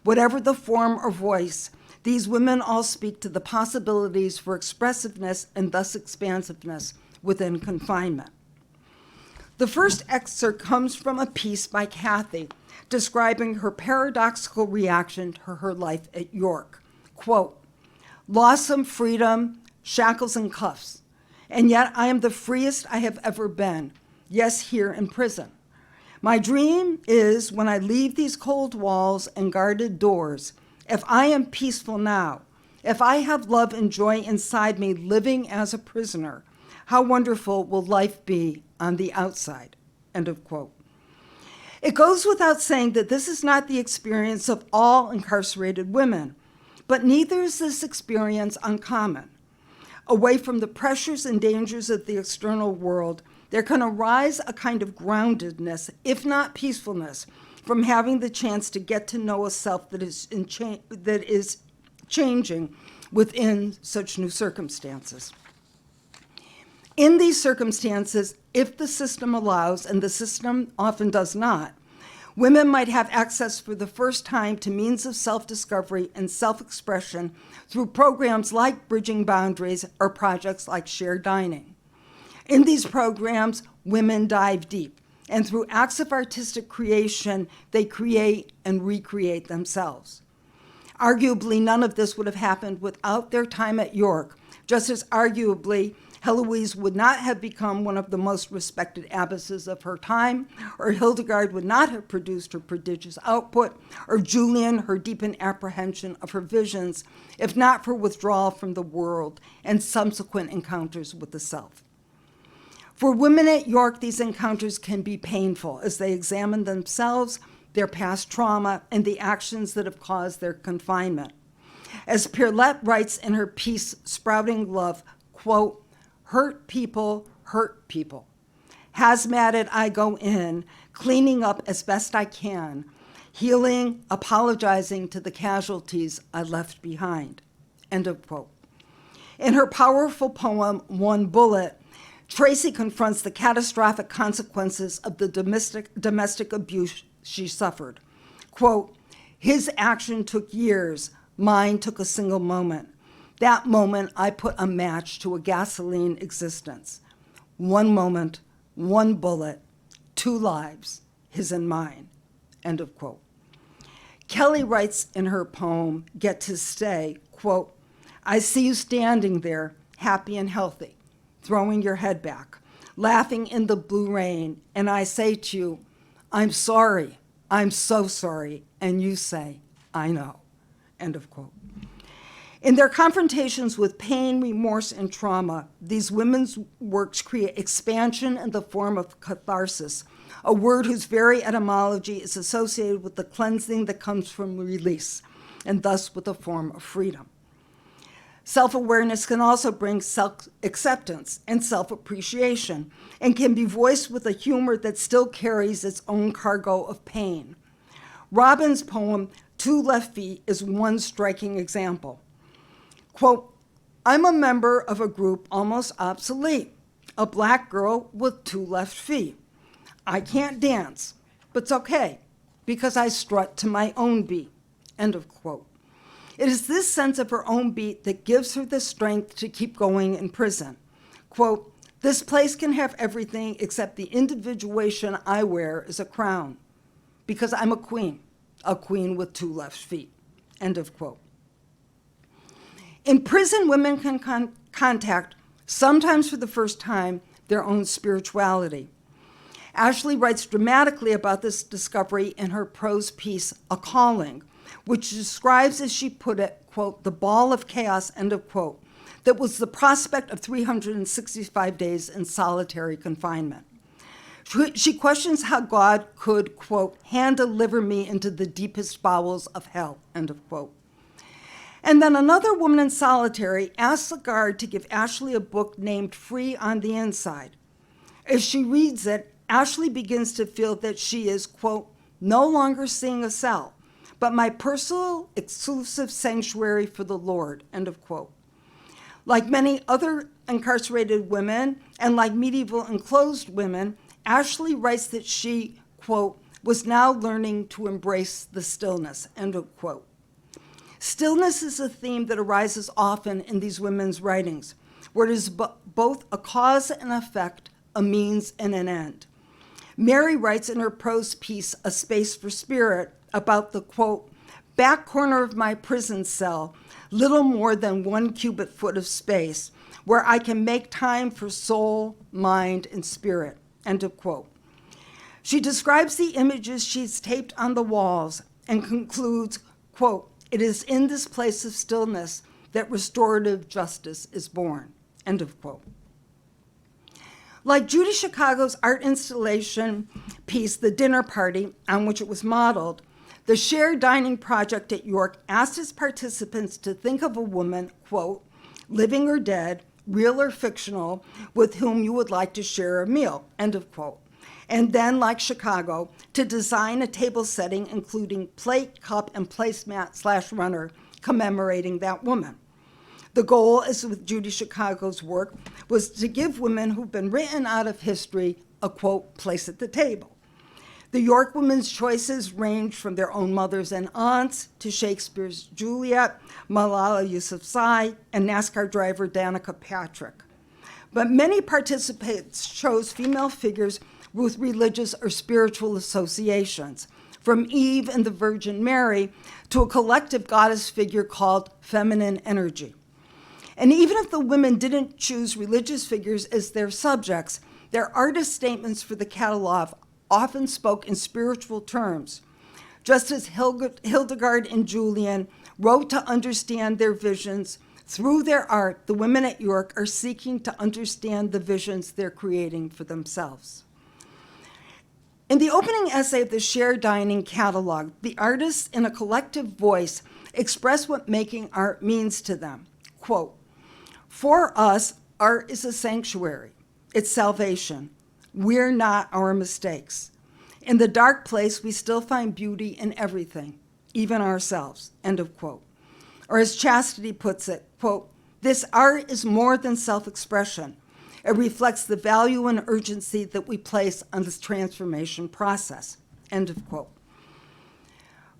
Speaker 3: Whatever the form or voice, these women all speak to the possibilities for expressiveness and thus expansiveness within confinement. The first excerpt comes from a piece by Kathy describing her paradoxical reaction to her life at York. Quote, lost some freedom, shackles and cuffs, and yet I am the freest I have ever been, yes, here in prison. My dream is when I leave these cold walls and guarded doors, if I am peaceful now, if I have love and joy inside me living as a prisoner, how wonderful will life be on the outside, end of quote. It goes without saying that this is not the experience of all incarcerated women, but neither is this experience uncommon. Away from the pressures and dangers of the external world, there can arise a kind of groundedness, if not peacefulness, from having the chance to get to know a self that is changing within such new circumstances. In these circumstances, if the system allows, and the system often does not, women might have access for the first time to means of self-discovery and self-expression through programs like Bridging Boundaries or projects like Shared Dining. In these programs, women dive deep, and through acts of artistic creation, they create and recreate themselves. Arguably, none of this would have happened without their time at York, just as arguably, Heloise would not have become one of the most respected abbesses of her time, or Hildegard would not have produced her prodigious output, or Julian her deepened apprehension of her visions, if not for withdrawal from the world and subsequent encounters with the self. For women at York, these encounters can be painful as they examine themselves, their past trauma, and the actions that have caused their confinement. As Pierlette writes in her piece, Sprouting Love, quote, hurt people, hazmated I go in, cleaning up as best I can, healing, apologizing to the casualties I left behind, end of quote. In her powerful poem, One Bullet, Tracy confronts the catastrophic consequences of the domestic abuse she suffered. Quote, his action took years, mine took a single moment. That moment, I put a match to a gasoline existence. One moment, one bullet, two lives, his and mine, end of quote. Kelly writes in her poem, Get to Stay, quote, I see you standing there, happy and healthy, throwing your head back, laughing in the blue rain, and I say to you, I'm sorry, I'm so sorry, and you say, I know, end of quote. In their confrontations with pain, remorse, and trauma, these women's works create expansion in the form of catharsis, a word whose very etymology is associated with the cleansing that comes from release, and thus with a form of freedom. Self-awareness can also bring self-acceptance and self-appreciation, and can be voiced with a humor that still carries its own cargo of pain. Robin's poem, Two Left Feet, is one striking example. Quote, I'm a member of a group almost obsolete, a black girl with two left feet. I can't dance, but it's okay, because I strut to my own beat, end of quote. It is this sense of her own beat that gives her the strength to keep going in prison. Quote, this place can have everything except the individuation I wear is a crown, because I'm a queen with two left feet, end of quote. In prison, women can contact, sometimes for the first time, their own spirituality. Ashley writes dramatically about this discovery in her prose piece, A Calling, which describes, as she put it, quote, the ball of chaos, end of quote, that was the prospect of 365 days in solitary confinement. She questions how God could, quote, hand deliver me into the deepest bowels of hell, end of quote. And then another woman in solitary asks the guard to give Ashley a book named Free on the Inside. As she reads it, Ashley begins to feel that she is, quote, no longer seeing a cell, but my personal exclusive sanctuary for the Lord, end of quote. Like many other incarcerated women, and like medieval enclosed women, Ashley writes that she, quote, was now learning to embrace the stillness, end of quote. Stillness is a theme that arises often in these women's writings, where it is both a cause and effect, a means and an end. Mary writes in her prose piece, A Space for Spirit, about the, quote, back corner of my prison cell, little more than 1 cubic foot of space, where I can make time for soul, mind, and spirit, end of quote. She describes the images she's taped on the walls and concludes, quote, it is in this place of stillness that restorative justice is born, end of quote. Like Judy Chicago's art installation piece, The Dinner Party, on which it was modeled, the shared dining project at York asked its participants to think of a woman, quote, living or dead, real or fictional, with whom you would like to share a meal, end of quote. And then, like Chicago, to design a table setting including plate, cup, and placemat/runner commemorating that woman. The goal, as with Judy Chicago's work, was to give women who've been written out of history a, quote, place at the table. The York women's choices ranged from their own mothers and aunts to Shakespeare's Juliet, Malala Yousafzai, and NASCAR driver Danica Patrick. But many participants chose female figures with religious or spiritual associations, from Eve and the Virgin Mary to a collective goddess figure called feminine energy. And even if the women didn't choose religious figures as their subjects, their artist statements for the catalog often spoke in spiritual terms. Just as Hildegard and Julian wrote to understand their visions, through their art, the women at York are seeking to understand the visions they're creating for themselves. In the opening essay of the Shared Dining catalog, the artists in a collective voice express what making art means to them. Quote, for us, art is a sanctuary. It's salvation. We're not our mistakes. In the dark place, we still find beauty in everything, even ourselves, end of quote. Or as Chastity puts it, quote, this art is more than self-expression. It reflects the value and urgency that we place on this transformation process, end of quote.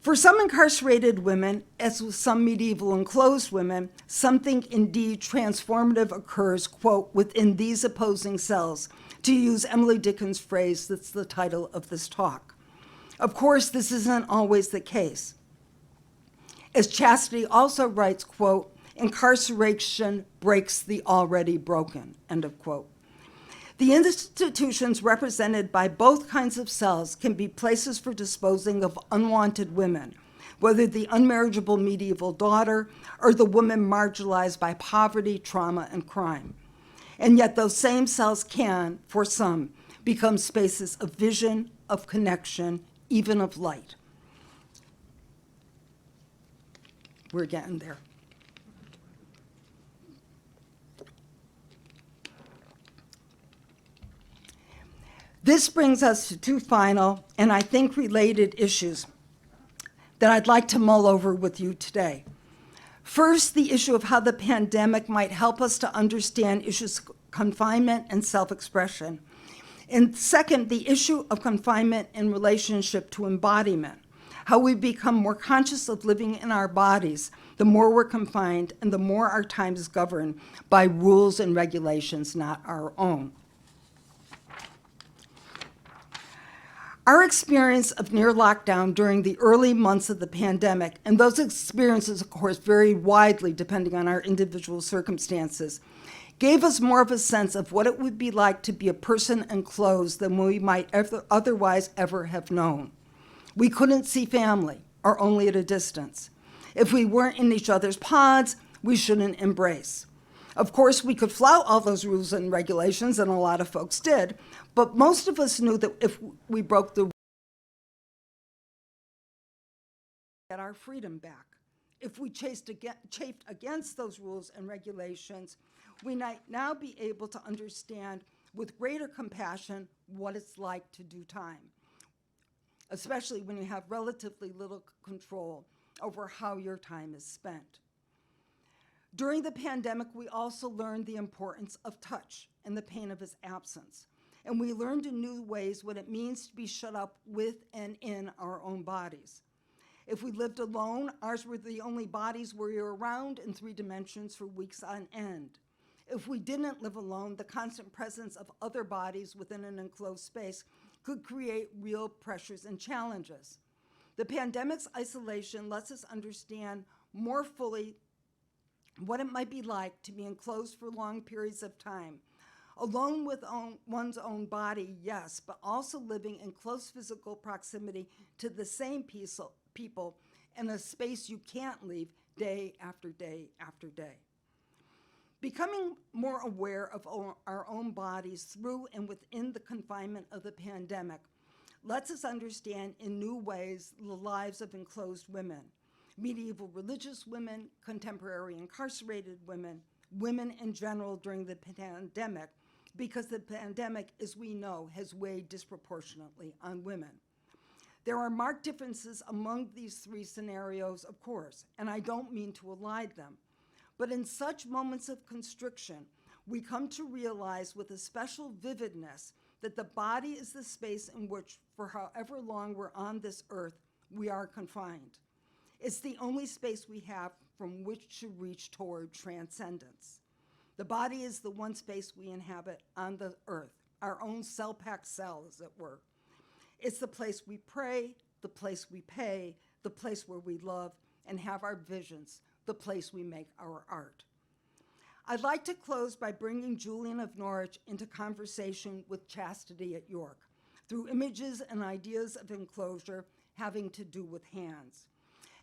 Speaker 3: For some incarcerated women, as with some medieval enclosed women, something indeed transformative occurs, quote, within these opposing cells, to use Emily Dickin's phrase that's the title of this talk. Of course, this isn't always the case. As Chastity also writes, quote, incarceration breaks the already broken, end of quote. The institutions represented by both kinds of cells can be places for disposing of unwanted women, whether the unmarriageable medieval daughter or the woman marginalized by poverty, trauma, and crime. And yet those same cells can, for some, become spaces of vision, of connection, even of light. We're getting there. This brings us to two final, and I think related issues that I'd like to mull over with you today. First, the issue of how the pandemic might help us to understand issues of confinement and self-expression. And second, the issue of confinement in relationship to embodiment, how we become more conscious of living in our bodies, the more we're confined and the more our time is governed by rules and regulations not our own. Our experience of near lockdown during the early months of the pandemic, and those experiences, of course, vary widely depending on our individual circumstances, gave us more of a sense of what it would be like to be a person enclosed than we might otherwise ever have known. We couldn't see family, or only at a distance. If we weren't in each other's pods, we shouldn't embrace. Of course, we could flout all those rules and regulations, and a lot of folks did, but most of us knew that if we broke the rules, we get our freedom back. If we chafed against those rules and regulations, we might now be able to understand with greater compassion what it's like to do time, especially when you have relatively little control over how your time is spent. During the pandemic, we also learned the importance of touch and the pain of its absence. And we learned in new ways what it means to be shut up with and in our own bodies. If we lived alone, ours were the only bodies we were around in 3 dimensions for weeks on end. If we didn't live alone, the constant presence of other bodies within an enclosed space could create real pressures and challenges. The pandemic's isolation lets us understand more fully what it might be like to be enclosed for long periods of time, alone with one's own body, yes, but also living in close physical proximity to the same people in a space you can't leave day after day after day. Becoming more aware of our own bodies through and within the confinement of the pandemic lets us understand in new ways the lives of enclosed women, medieval religious women, contemporary incarcerated women, women in general during the pandemic, because the pandemic, as we know, has weighed disproportionately on women. There are marked differences among these 3 scenarios, of course, and I don't mean to elide them. But in such moments of constriction, we come to realize with a special vividness that the body is the space in which, for however long we're on this earth, we are confined. It's the only space we have from which to reach toward transcendence. The body is the one space we inhabit on the earth, our own cell-packed cell, as it were. It's the place we pray, the place we pay, the place where we love and have our visions, the place we make our art. I'd like to close by bringing Julian of Norwich into conversation with Chastity at York through images and ideas of enclosure having to do with hands.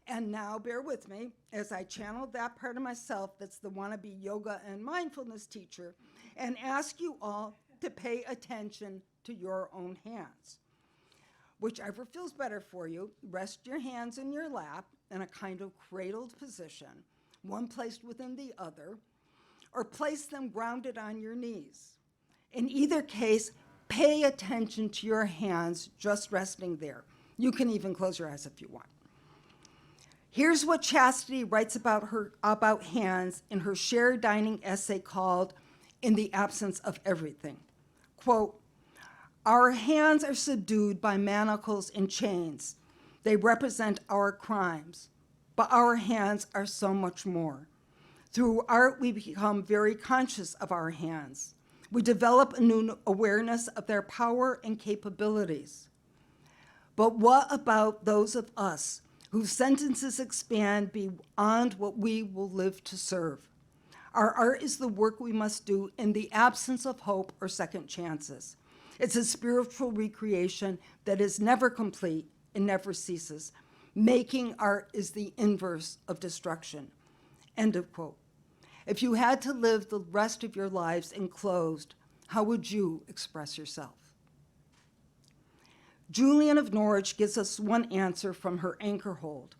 Speaker 3: And now, bear with me, as I channel that part of myself that's the wannabe yoga and mindfulness teacher, and ask you all to pay attention to your own hands. Whichever feels better for you, rest your hands in your lap in a kind of cradled position, one placed within the other, or place them grounded on your knees. In either case, pay attention to your hands just resting there. You can even close your eyes if you want. Here's what Chastity writes about hands in her shared dining essay called In the Absence of Everything. Quote, "Our hands are subdued by manacles and chains. They represent our crimes, but our hands are so much more. Through art, we become very conscious of our hands. We develop a new awareness of their power and capabilities. But what about those of us whose sentences expand beyond what we will live to serve? Our art is the work we must do in the absence of hope or second chances. It's a spiritual recreation that is never complete and never ceases. Making art is the inverse of destruction." End of quote. If you had to live the rest of your lives enclosed, how would you express yourself? Julian of Norwich gives us one answer from her anchor hold.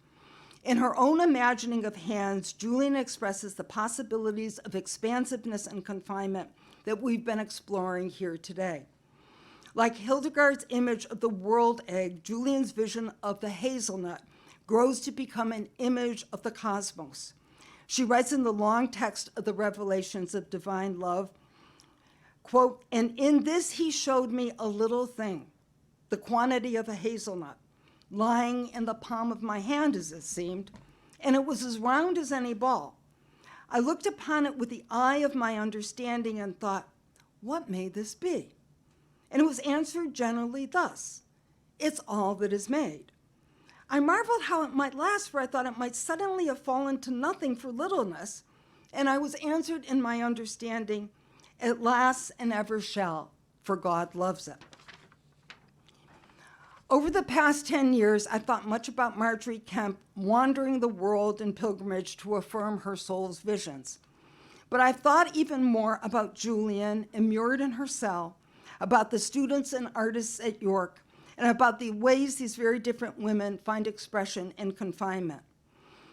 Speaker 3: In her own imagining of hands, Julian expresses the possibilities of expansiveness and confinement that we've been exploring here today. Like Hildegard's image of the world egg, Julian's vision of the hazelnut grows to become an image of the cosmos. She writes in the long text of the Revelations of Divine Love, quote, "And in this he showed me a little thing, the quantity of a hazelnut, lying in the palm of my hand, as it seemed, and it was as round as any ball. I looked upon it with the eye of my understanding and thought, what may this be? And it was answered generally thus, it's all that is made. I marveled how it might last, for I thought it might suddenly have fallen to nothing for littleness, and I was answered in my understanding, it lasts and ever shall, for God loves it." Over the past 10 years, I've thought much about Marjorie Kemp wandering the world in pilgrimage to affirm her soul's visions. But I've thought even more about Julian, immured in her cell, about the students and artists at York, and about the ways these very different women find expression in confinement.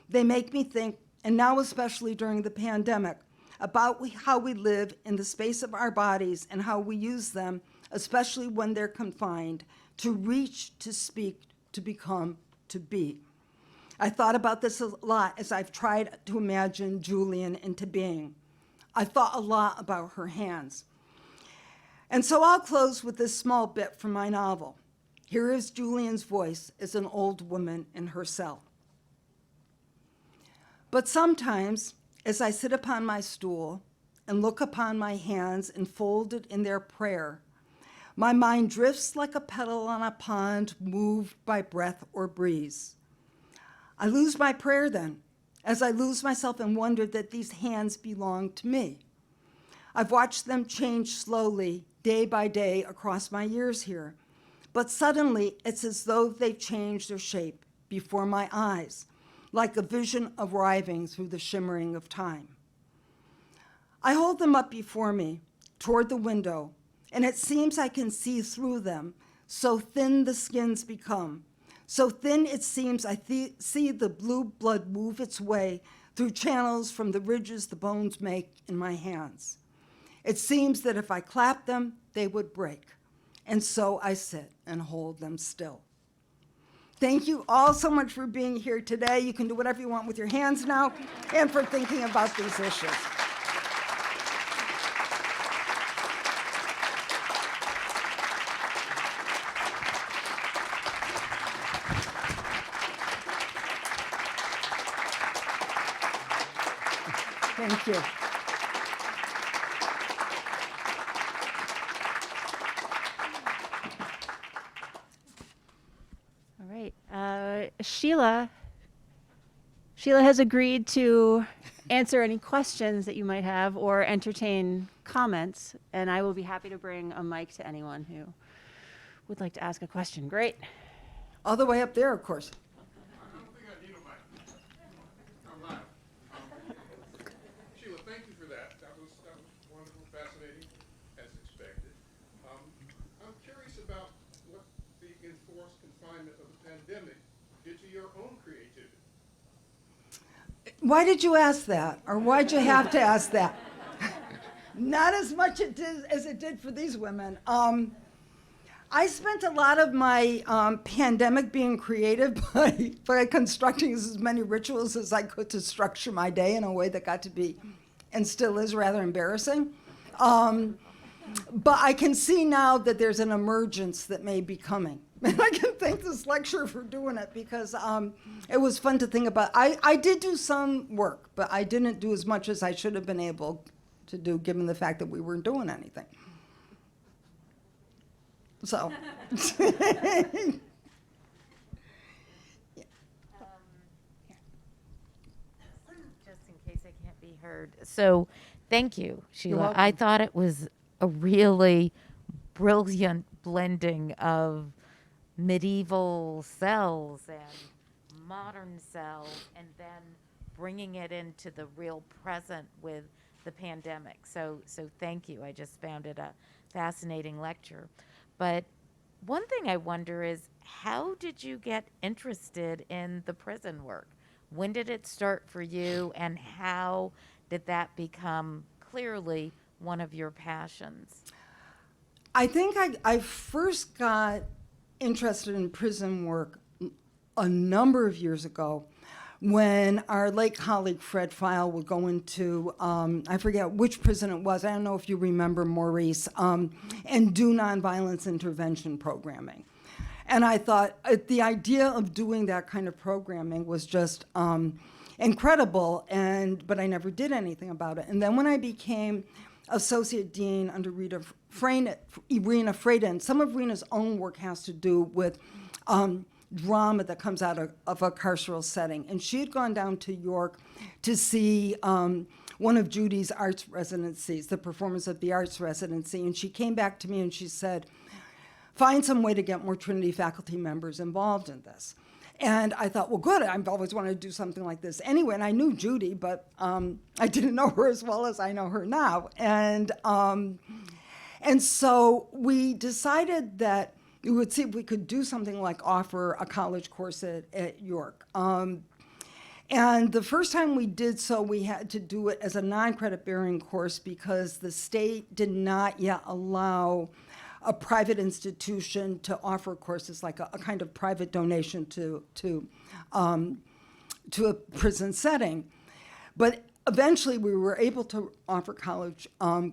Speaker 3: They make me think, and now especially during the pandemic, about how we live in the space of our bodies and how we use them, especially when they're confined, to reach, to speak, to become, to be. I thought about this a lot as I've tried to imagine Julian into being. I thought a lot about her hands. And so I'll close with this small bit from my novel. Here is Julian's voice as an old woman in her cell. "But sometimes, as I sit upon my stool and look upon my hands enfolded in their prayer, my mind drifts like a petal on a pond moved by breath or breeze. I lose my prayer then, as I lose myself and wonder that these hands belong to me. I've watched them change slowly, day by day, across my years here, but suddenly it's as though they've changed their shape before my eyes, like a vision arriving through the shimmering of time. I hold them up before me, toward the window, and it seems I can see through them, so thin the skins become. So thin it seems I see the blue blood move its way through channels from the ridges the bones make in my hands. It seems that if I clapped them, they would break. And so I sit and hold them still." Thank you all so much for being here today. You can do whatever you want with your hands now, and for thinking about these issues. Thank you.
Speaker 2: All right. Sheila has agreed to answer any questions that you might have or entertain comments, and I will be happy to bring a mic to anyone who would like to ask a question. Great.
Speaker 3: All the way up there, of course.
Speaker 4: I don't think I need a mic. I'm live. Sheila, thank you for that. That was wonderful, fascinating, as expected. I'm curious about what the enforced confinement of the pandemic did to your own creativity.
Speaker 3: Why did you ask that? Or why'd you have to ask that? Not as much as it did for these women. I spent a lot of my pandemic being creative by constructing as many rituals as I could to structure my day in a way that got to be, and still is, rather embarrassing. But I can see now that there's an emergence that may be coming. And I can thank this lecture for doing it because it was fun to think about. I did do some work, but I didn't do as much as I should have been able to do given the fact that we weren't doing anything. So.
Speaker 1: Just in case I can't be heard. So, thank you, Sheila. I
Speaker 3: welcome.
Speaker 1: thought it was a really brilliant blending of medieval cells and modern cells, and then bringing it into the real present with the pandemic. So thank you. I just found it a fascinating lecture. But one thing I wonder is, how did you get interested in the prison work? When did it start for you, and how did that become clearly one of your passions?
Speaker 3: I think I first got interested in prison work a number of years ago when our late colleague Fred File would go into, I forget which prison it was, I don't know if you remember Maurice, and do nonviolence intervention programming. And I thought the idea of doing that kind of programming was just incredible, but I never did anything about it. And then when I became associate dean under Irina Freyden, some of Rena's own work has to do with drama that comes out of a carceral setting. And she had gone down to York to see one of Judy's arts residencies, the performance of the arts residency. And she came back to me and she said, find some way to get more Trinity faculty members involved in this. And I thought, well, good, I've always wanted to do something like this anyway. And I knew Judy, but I didn't know her as well as I know her now. And so we decided that we would see if we could do something like offer a college course at York. And the first time we did so, we had to do it as a non-credit bearing course because the state did not yet allow a private institution to offer courses, like a kind of private donation to a prison setting. But eventually we were able to offer college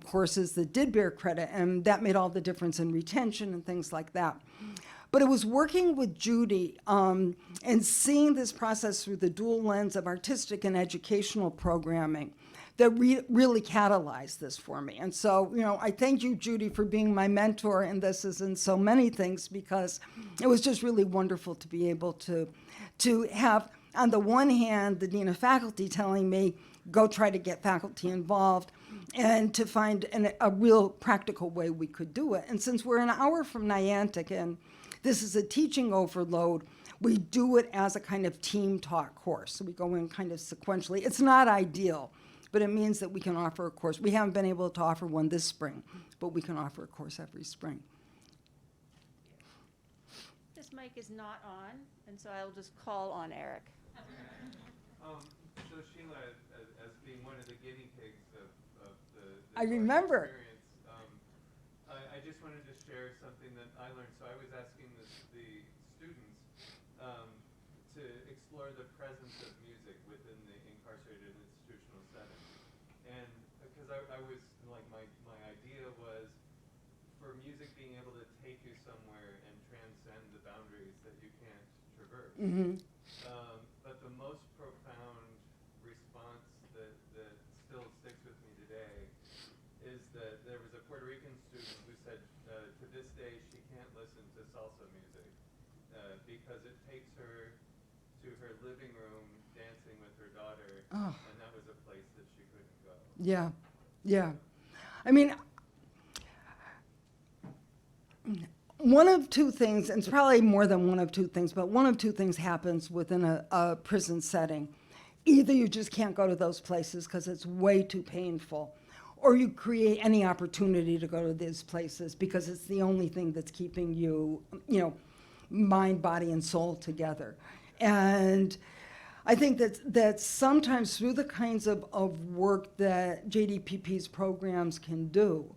Speaker 3: courses that did bear credit, and that made all the difference in retention and things like that. But it was working with Judy and seeing this process through the dual lens of artistic and educational programming that really catalyzed this for me. And so, I thank you, Judy, for being my mentor in this as in so many things, because it was just really wonderful to be able to have, on the one hand, the dean of faculty telling me, go try to get faculty involved, and to find a real practical way we could do it. And since we're an hour from Niantic, and this is a teaching overload, we do it as a kind of team talk course. So we go in kind of sequentially. It's not ideal, but it means that we can offer a course. We haven't been able to offer one this spring, but we can offer a course every spring.
Speaker 2: This mic is not on, and so I'll just call on Eric.
Speaker 5: So Sheila, as being one of the guinea pigs of the
Speaker 3: I remember.
Speaker 5: experience, I just wanted to share something that I learned. So I was asking the students to explore the presence of music within the incarcerated institutional setting. And because I was, like, my idea was for music being able to take you somewhere and transcend the boundaries that you can't traverse.
Speaker 3: Mm-hmm.
Speaker 5: But the most profound response that still sticks with me today is that there was a Puerto Rican student who said to this day she can't listen to salsa music because it takes her to her living room dancing with her daughter, and that was a place that she couldn't go.
Speaker 3: Yeah, yeah. I mean, one of two things, and it's probably more than one of two things, but one of two things happens within a prison setting. Either you just can't go to those places because it's way too painful, or you create any opportunity to go to these places because it's the only thing that's keeping you, mind, body, and soul together. And I think that sometimes through the kinds of work that JDPP's programs can do,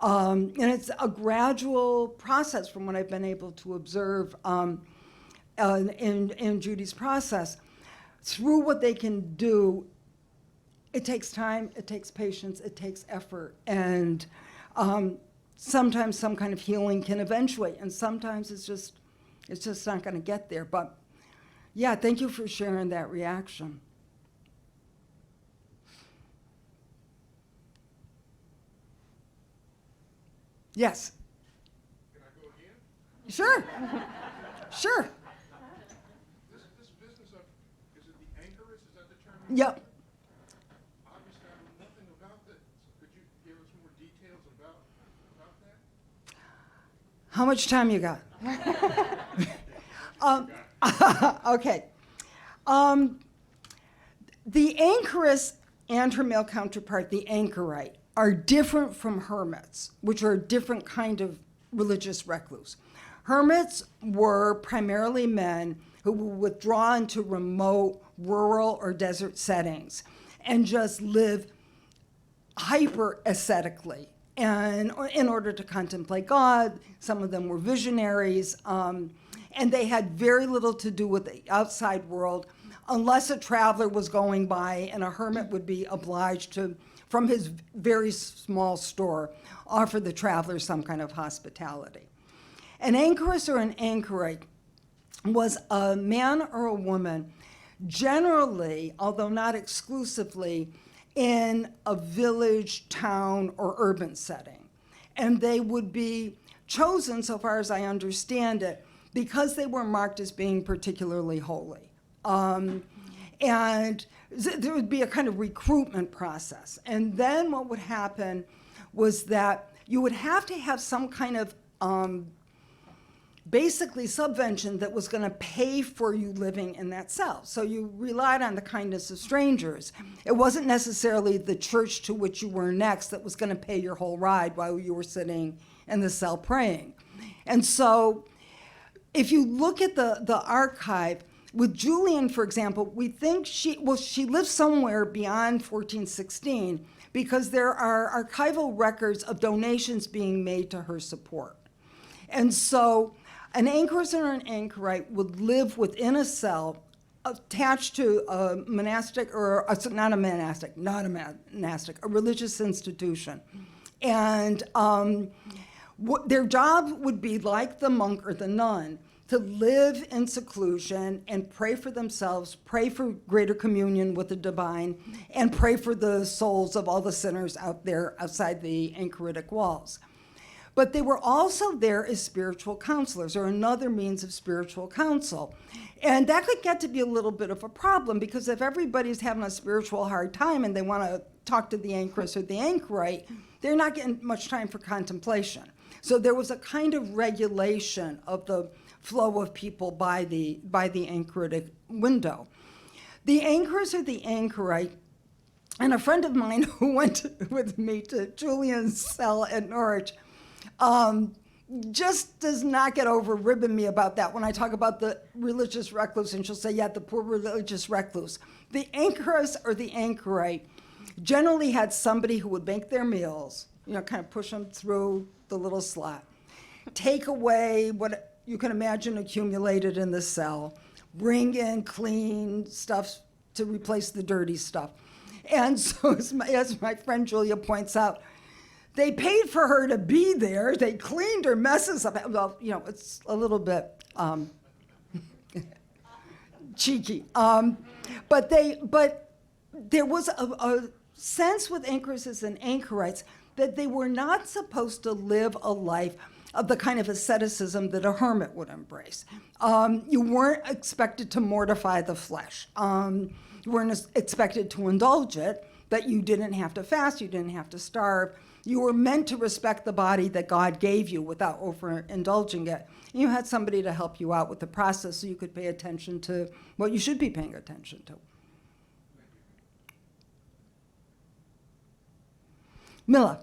Speaker 3: And it's a gradual process from what I've been able to observe in Judy's process. Through what they can do, it takes time, it takes patience, it takes effort, and sometimes some kind of healing can eventuate, and sometimes it's just not going to get there. But yeah, thank you for sharing that reaction. Yes.
Speaker 4: Can I go again?
Speaker 3: Sure. Sure.
Speaker 4: This business of, is it the anchoress? Is that the term?
Speaker 3: Yep.
Speaker 4: Obviously, I know nothing about that. So could you give us more details about that?
Speaker 3: How much time you got? Okay. The anchoress and her male counterpart, the anchorite, are different from hermits, which are a different kind of religious recluse. Hermits were primarily men who would withdraw into remote, rural, or desert settings and just live hyper ascetically. And in order to contemplate God, some of them were visionaries, and they had very little to do with the outside world unless a traveler was going by, and a hermit would be obliged to, from his very small store, offer the traveler some kind of hospitality. An anchoress or an anchorite was a man or a woman, generally, although not exclusively, in a village, town, or urban setting. And they would be chosen, so far as I understand it, because they were marked as being particularly holy. And there would be a kind of recruitment process. And then what would happen was that you would have to have some kind of basically subvention that was going to pay for you living in that cell. So you relied on the kindness of strangers. It wasn't necessarily the church to which you were next that was going to pay your whole ride while you were sitting in the cell praying. And so if you look at the archive, with Julian, for example, we think she lived somewhere beyond 1416 because there are archival records of donations being made to her support. And so an anchoress or an anchorite would live within a cell attached to a monastic, or not a monastic, a religious institution. And their job would be, like the monk or the nun, to live in seclusion and pray for themselves, pray for greater communion with the divine, and pray for the souls of all the sinners out there outside the anchoritic walls. But they were also there as spiritual counselors, or another means of spiritual counsel. And that could get to be a little bit of a problem, because if everybody's having a spiritual hard time and they want to talk to the anchoress or the anchorite, they're not getting much time for contemplation. So there was a kind of regulation of the flow of people by the anchoritic window. The anchoress or the anchorite, and a friend of mine who went with me to Julian's cell at Norwich, just does not get over ribbing me about that when I talk about the religious recluse, and she'll say, yeah, the poor religious recluse. The anchoress or the anchorite generally had somebody who would make their meals, kind of push them through the little slot, take away what you can imagine accumulated in the cell, bring in clean stuff to replace the dirty stuff. And so, as my friend Julia points out, they paid for her to be there. They cleaned her messes up. Well, it's a little bit cheeky. But there was a sense with anchoresses and anchorites that they were not supposed to live a life of the kind of asceticism that a hermit would embrace. You weren't expected to mortify the flesh. You weren't expected to indulge it, but you didn't have to fast, you didn't have to starve. You were meant to respect the body that God gave you without overindulging it. You had somebody to help you out with the process so you could pay attention to what you should be paying attention to. Mila.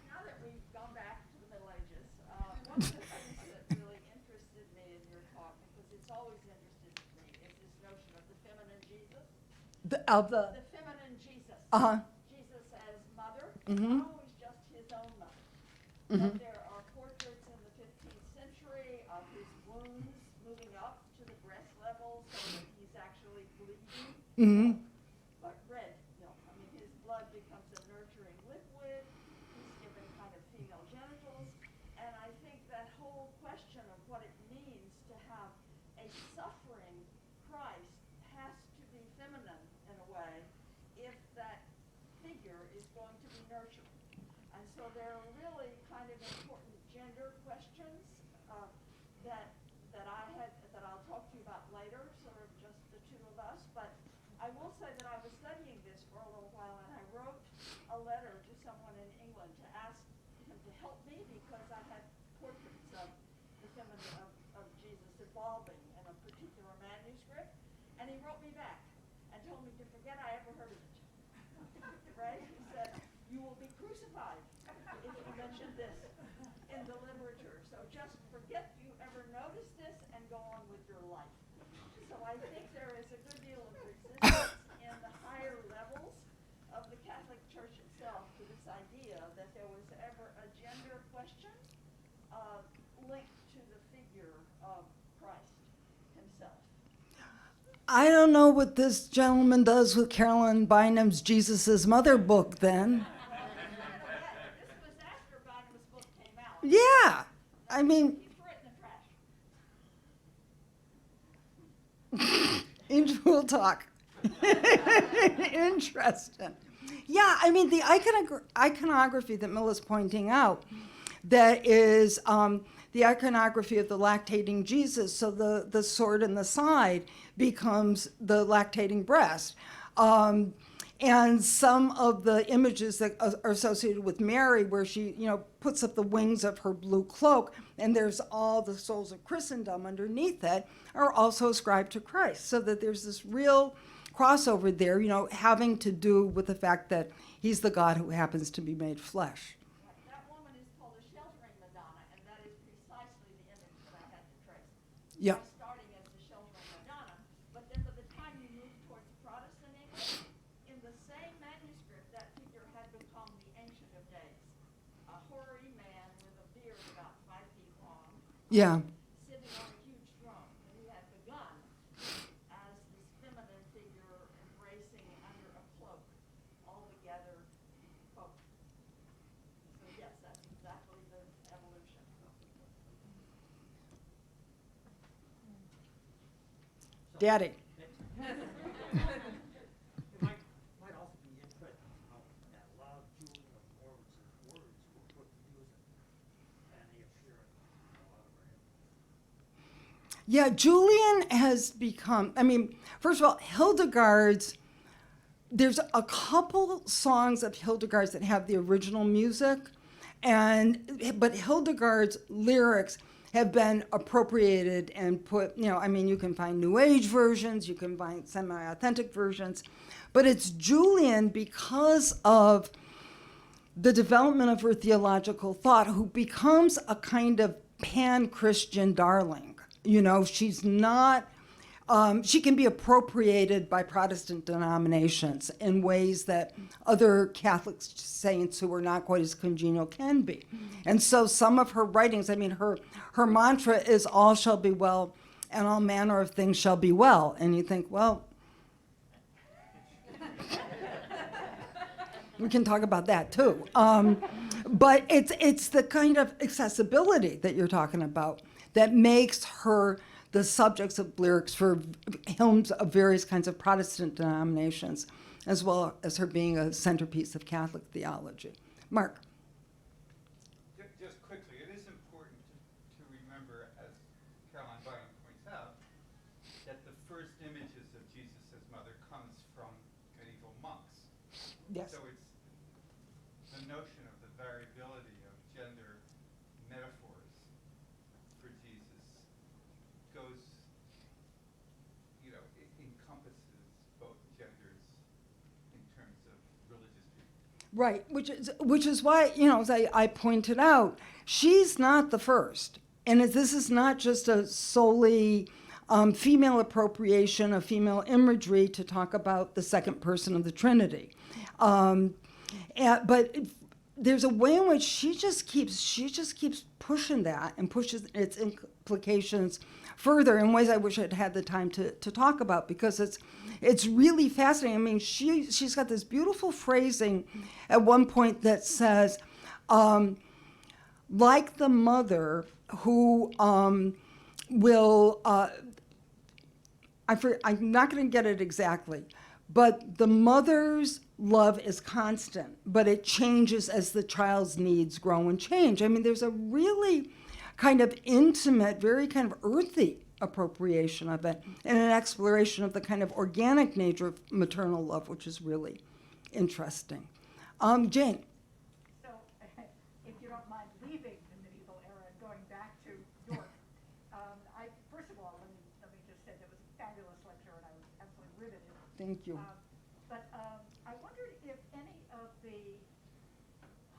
Speaker 6: Now that we've gone back to the Middle Ages, one of the things that really interested me in your talk, because it's always interested me, is this notion of the feminine Jesus.
Speaker 3: The
Speaker 6: feminine Jesus.
Speaker 3: Uh-huh.
Speaker 6: Jesus as mother, not always just his own mother. But there are portraits in the 15th century of his wounds moving up to the breast level so that he's actually bleeding. But red milk. I mean, his blood becomes a nurturing liquid. He's given kind of female genitals. And I think that whole question of what it means to have a suffering Christ has to be feminine in a way if that figure is going to be nurturing. And so there are really kind of important gender questions that I'll talk to you about later, sort of just the two of us. But I will say that I was studying this for a little while, and I wrote a letter to someone in England to ask him to help me because I had portraits of the feminine of Jesus evolving in a particular manuscript. And he wrote me back and told me to forget I ever heard of it. Right? He said, you will be crucified if you mention this in the literature. So just forget you ever noticed this and go on with your life. So I think there is a good deal of resistance in the higher levels of the Catholic Church itself to this idea that there was ever a gender question linked to the figure of Christ himself.
Speaker 3: I don't know what this gentleman does with Carolyn Bynum's Jesus' Mother book then.
Speaker 6: This was after Bynum's book came out.
Speaker 3: Yeah, I mean,
Speaker 6: He threw it in the trash.
Speaker 3: we'll talk. Interesting. Yeah, I mean, the iconography that Milla's pointing out, that is the iconography of the lactating Jesus, so the sword in the side becomes the lactating breast. And some of the images that are associated with Mary, where she, puts up the wings of her blue cloak, and there's all the souls of Christendom underneath it, are also ascribed to Christ. So that there's this real crossover there, having to do with the fact that he's the God who happens to be made flesh.
Speaker 6: Right. That woman is called a sheltering Madonna, and that is precisely the image that I had to trace.
Speaker 3: Yeah.
Speaker 6: By starting as the sheltering Madonna, but then by the time you move towards Protestant English, in the same manuscript, that figure had become the Ancient of Days, a hoary man with a beard about 5 feet long.
Speaker 3: Yeah.
Speaker 6: Sitting on a huge throne. And he had begun as this feminine figure embracing under a cloak, altogether folk. So yes, that's exactly the evolution.
Speaker 3: Daddy.
Speaker 7: It might also be interesting to know that a lot of Julian of Norwich's words were put to music, and they appear in a lot of our hymns.
Speaker 3: Yeah, Julian has become, first of all, Hildegard's, there's a couple songs of Hildegard's that have the original music, but Hildegard's lyrics have been appropriated and put, you can find New Age versions, you can find semi-authentic versions, but it's Julian, because of the development of her theological thought, who becomes a kind of pan-Christian darling. She's not, she can be appropriated by Protestant denominations in ways that other Catholic saints who are not quite as congenial can be. And so some of her writings, her mantra is all shall be well and all manner of things shall be well. And you think, well, we can talk about that too. But it's the kind of accessibility that you're talking about that makes her the subjects of lyrics for hymns of various kinds of Protestant denominations, as well as her being a centerpiece of Catholic theology. Mark.
Speaker 8: Just quickly, it is important to remember, as Caroline Bynum points out, that the first images of Jesus' mother comes from medieval monks.
Speaker 3: Yes.
Speaker 8: So it's the notion of the variability of gender metaphors for Jesus goes, it encompasses both genders in terms of religious treatment.
Speaker 3: Right, which is why, as I pointed out, she's not the first. And this is not just a solely female appropriation of female imagery to talk about the second person of the Trinity. But there's a way in which she just keeps pushing that and pushes its implications further in ways I wish I'd had the time to talk about, because it's really fascinating. I mean, she's got this beautiful phrasing at one point that says, like the mother who will, I'm not going to get it exactly, but the mother's love is constant, but it changes as the child's needs grow and change. I mean, there's a really kind of intimate, very kind of earthy appropriation of it, and an exploration of the kind of organic nature of maternal love, which is really interesting. Jane.
Speaker 6: So, if you don't mind leaving the medieval era and going back to York, first of all, let me just say that was a fabulous lecture, and I was absolutely riveted.
Speaker 3: Thank you.
Speaker 6: I wondered if any of the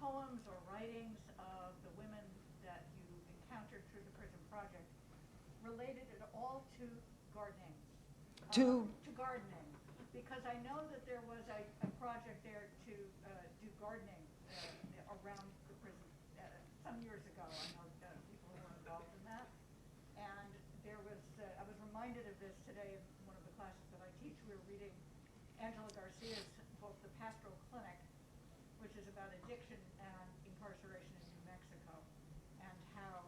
Speaker 6: poems or writings of the women that you encountered through the prison project related at all to gardening. To gardening, because I know that there was a project there to do gardening around the prison some years ago. I know people who were involved in that, and there was. I was reminded of this today in one of the classes that I teach. We were reading Angela Garcia's book, The Pastoral Clinic, which is about addiction and incarceration in New Mexico, and how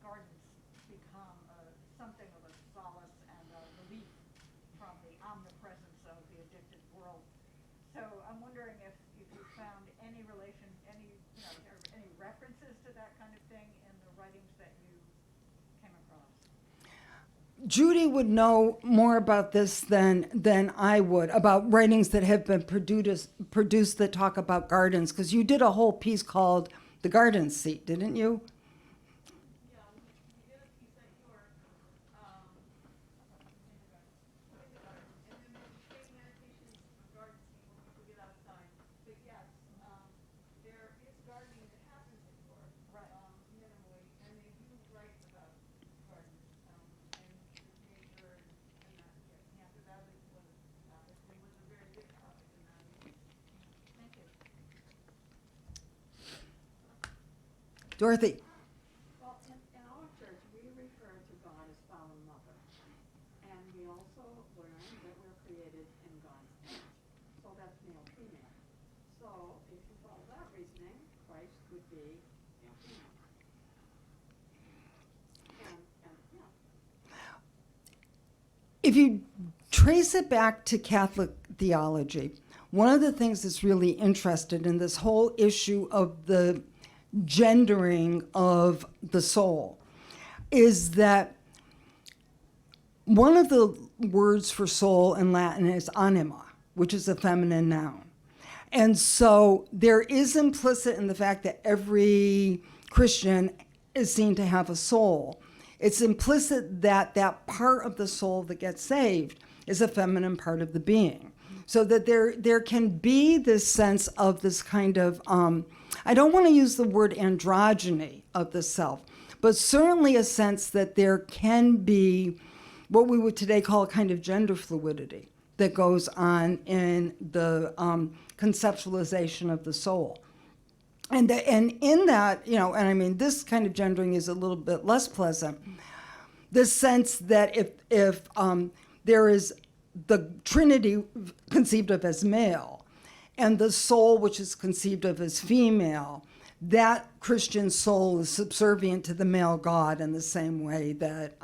Speaker 6: gardens become something of a solace and a relief from the omnipresence of the addicted world. So I'm wondering if you found any relation, any references to that kind of thing in the writings that you came across.
Speaker 3: Judy would know more about this than I would, about writings that have been produced that talk about gardens, because you did a whole piece called The Garden Seat, didn't you?
Speaker 6: Yeah, we did a piece at York, putting the garden, and then taking meditations on garden scene when people get outside. But yes, there is gardening that happens at York, right. Minimally, and they do write about gardens, and nature and that. Yes, Napa Valley obviously was a very big topic in that. Thank you.
Speaker 3: Dorothy.
Speaker 9: Well, in our church, we refer to God as Father and Mother. And we also learn that we're created in God's image. So that's male, female. So if you follow that reasoning, Christ would be male, female. And yeah.
Speaker 3: If you trace it back to Catholic theology, one of the things that's really interested in this whole issue of the gendering of the soul is that one of the words for soul in Latin is anima, which is a feminine noun. And so there is implicit in the fact that every Christian is seen to have a soul. It's implicit that that part of the soul that gets saved is a feminine part of the being. So that there can be this sense of this kind of, I don't want to use the word androgyny of the self, but certainly a sense that there can be what we would today call a kind of gender fluidity that goes on in the conceptualization of the soul. And in that, and I mean, this kind of gendering is a little bit less pleasant. The sense that if there is the Trinity conceived of as male, and the soul which is conceived of as female, that Christian soul is subservient to the male God in the same way that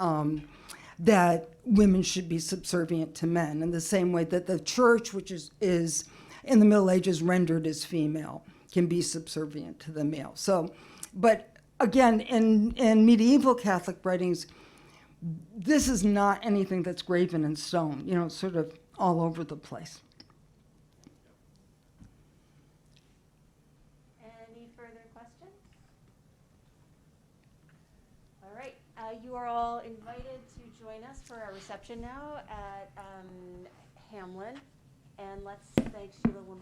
Speaker 3: that women should be subservient to men, in the same way that the church, which is in the Middle Ages rendered as female, can be subservient to the male. So, but again, in medieval Catholic writings, this is not anything that's graven in stone, sort of all over the place.
Speaker 2: Any further questions? All right, you are all invited to join us for our reception now at Hamlin. And let's thank Sheila one more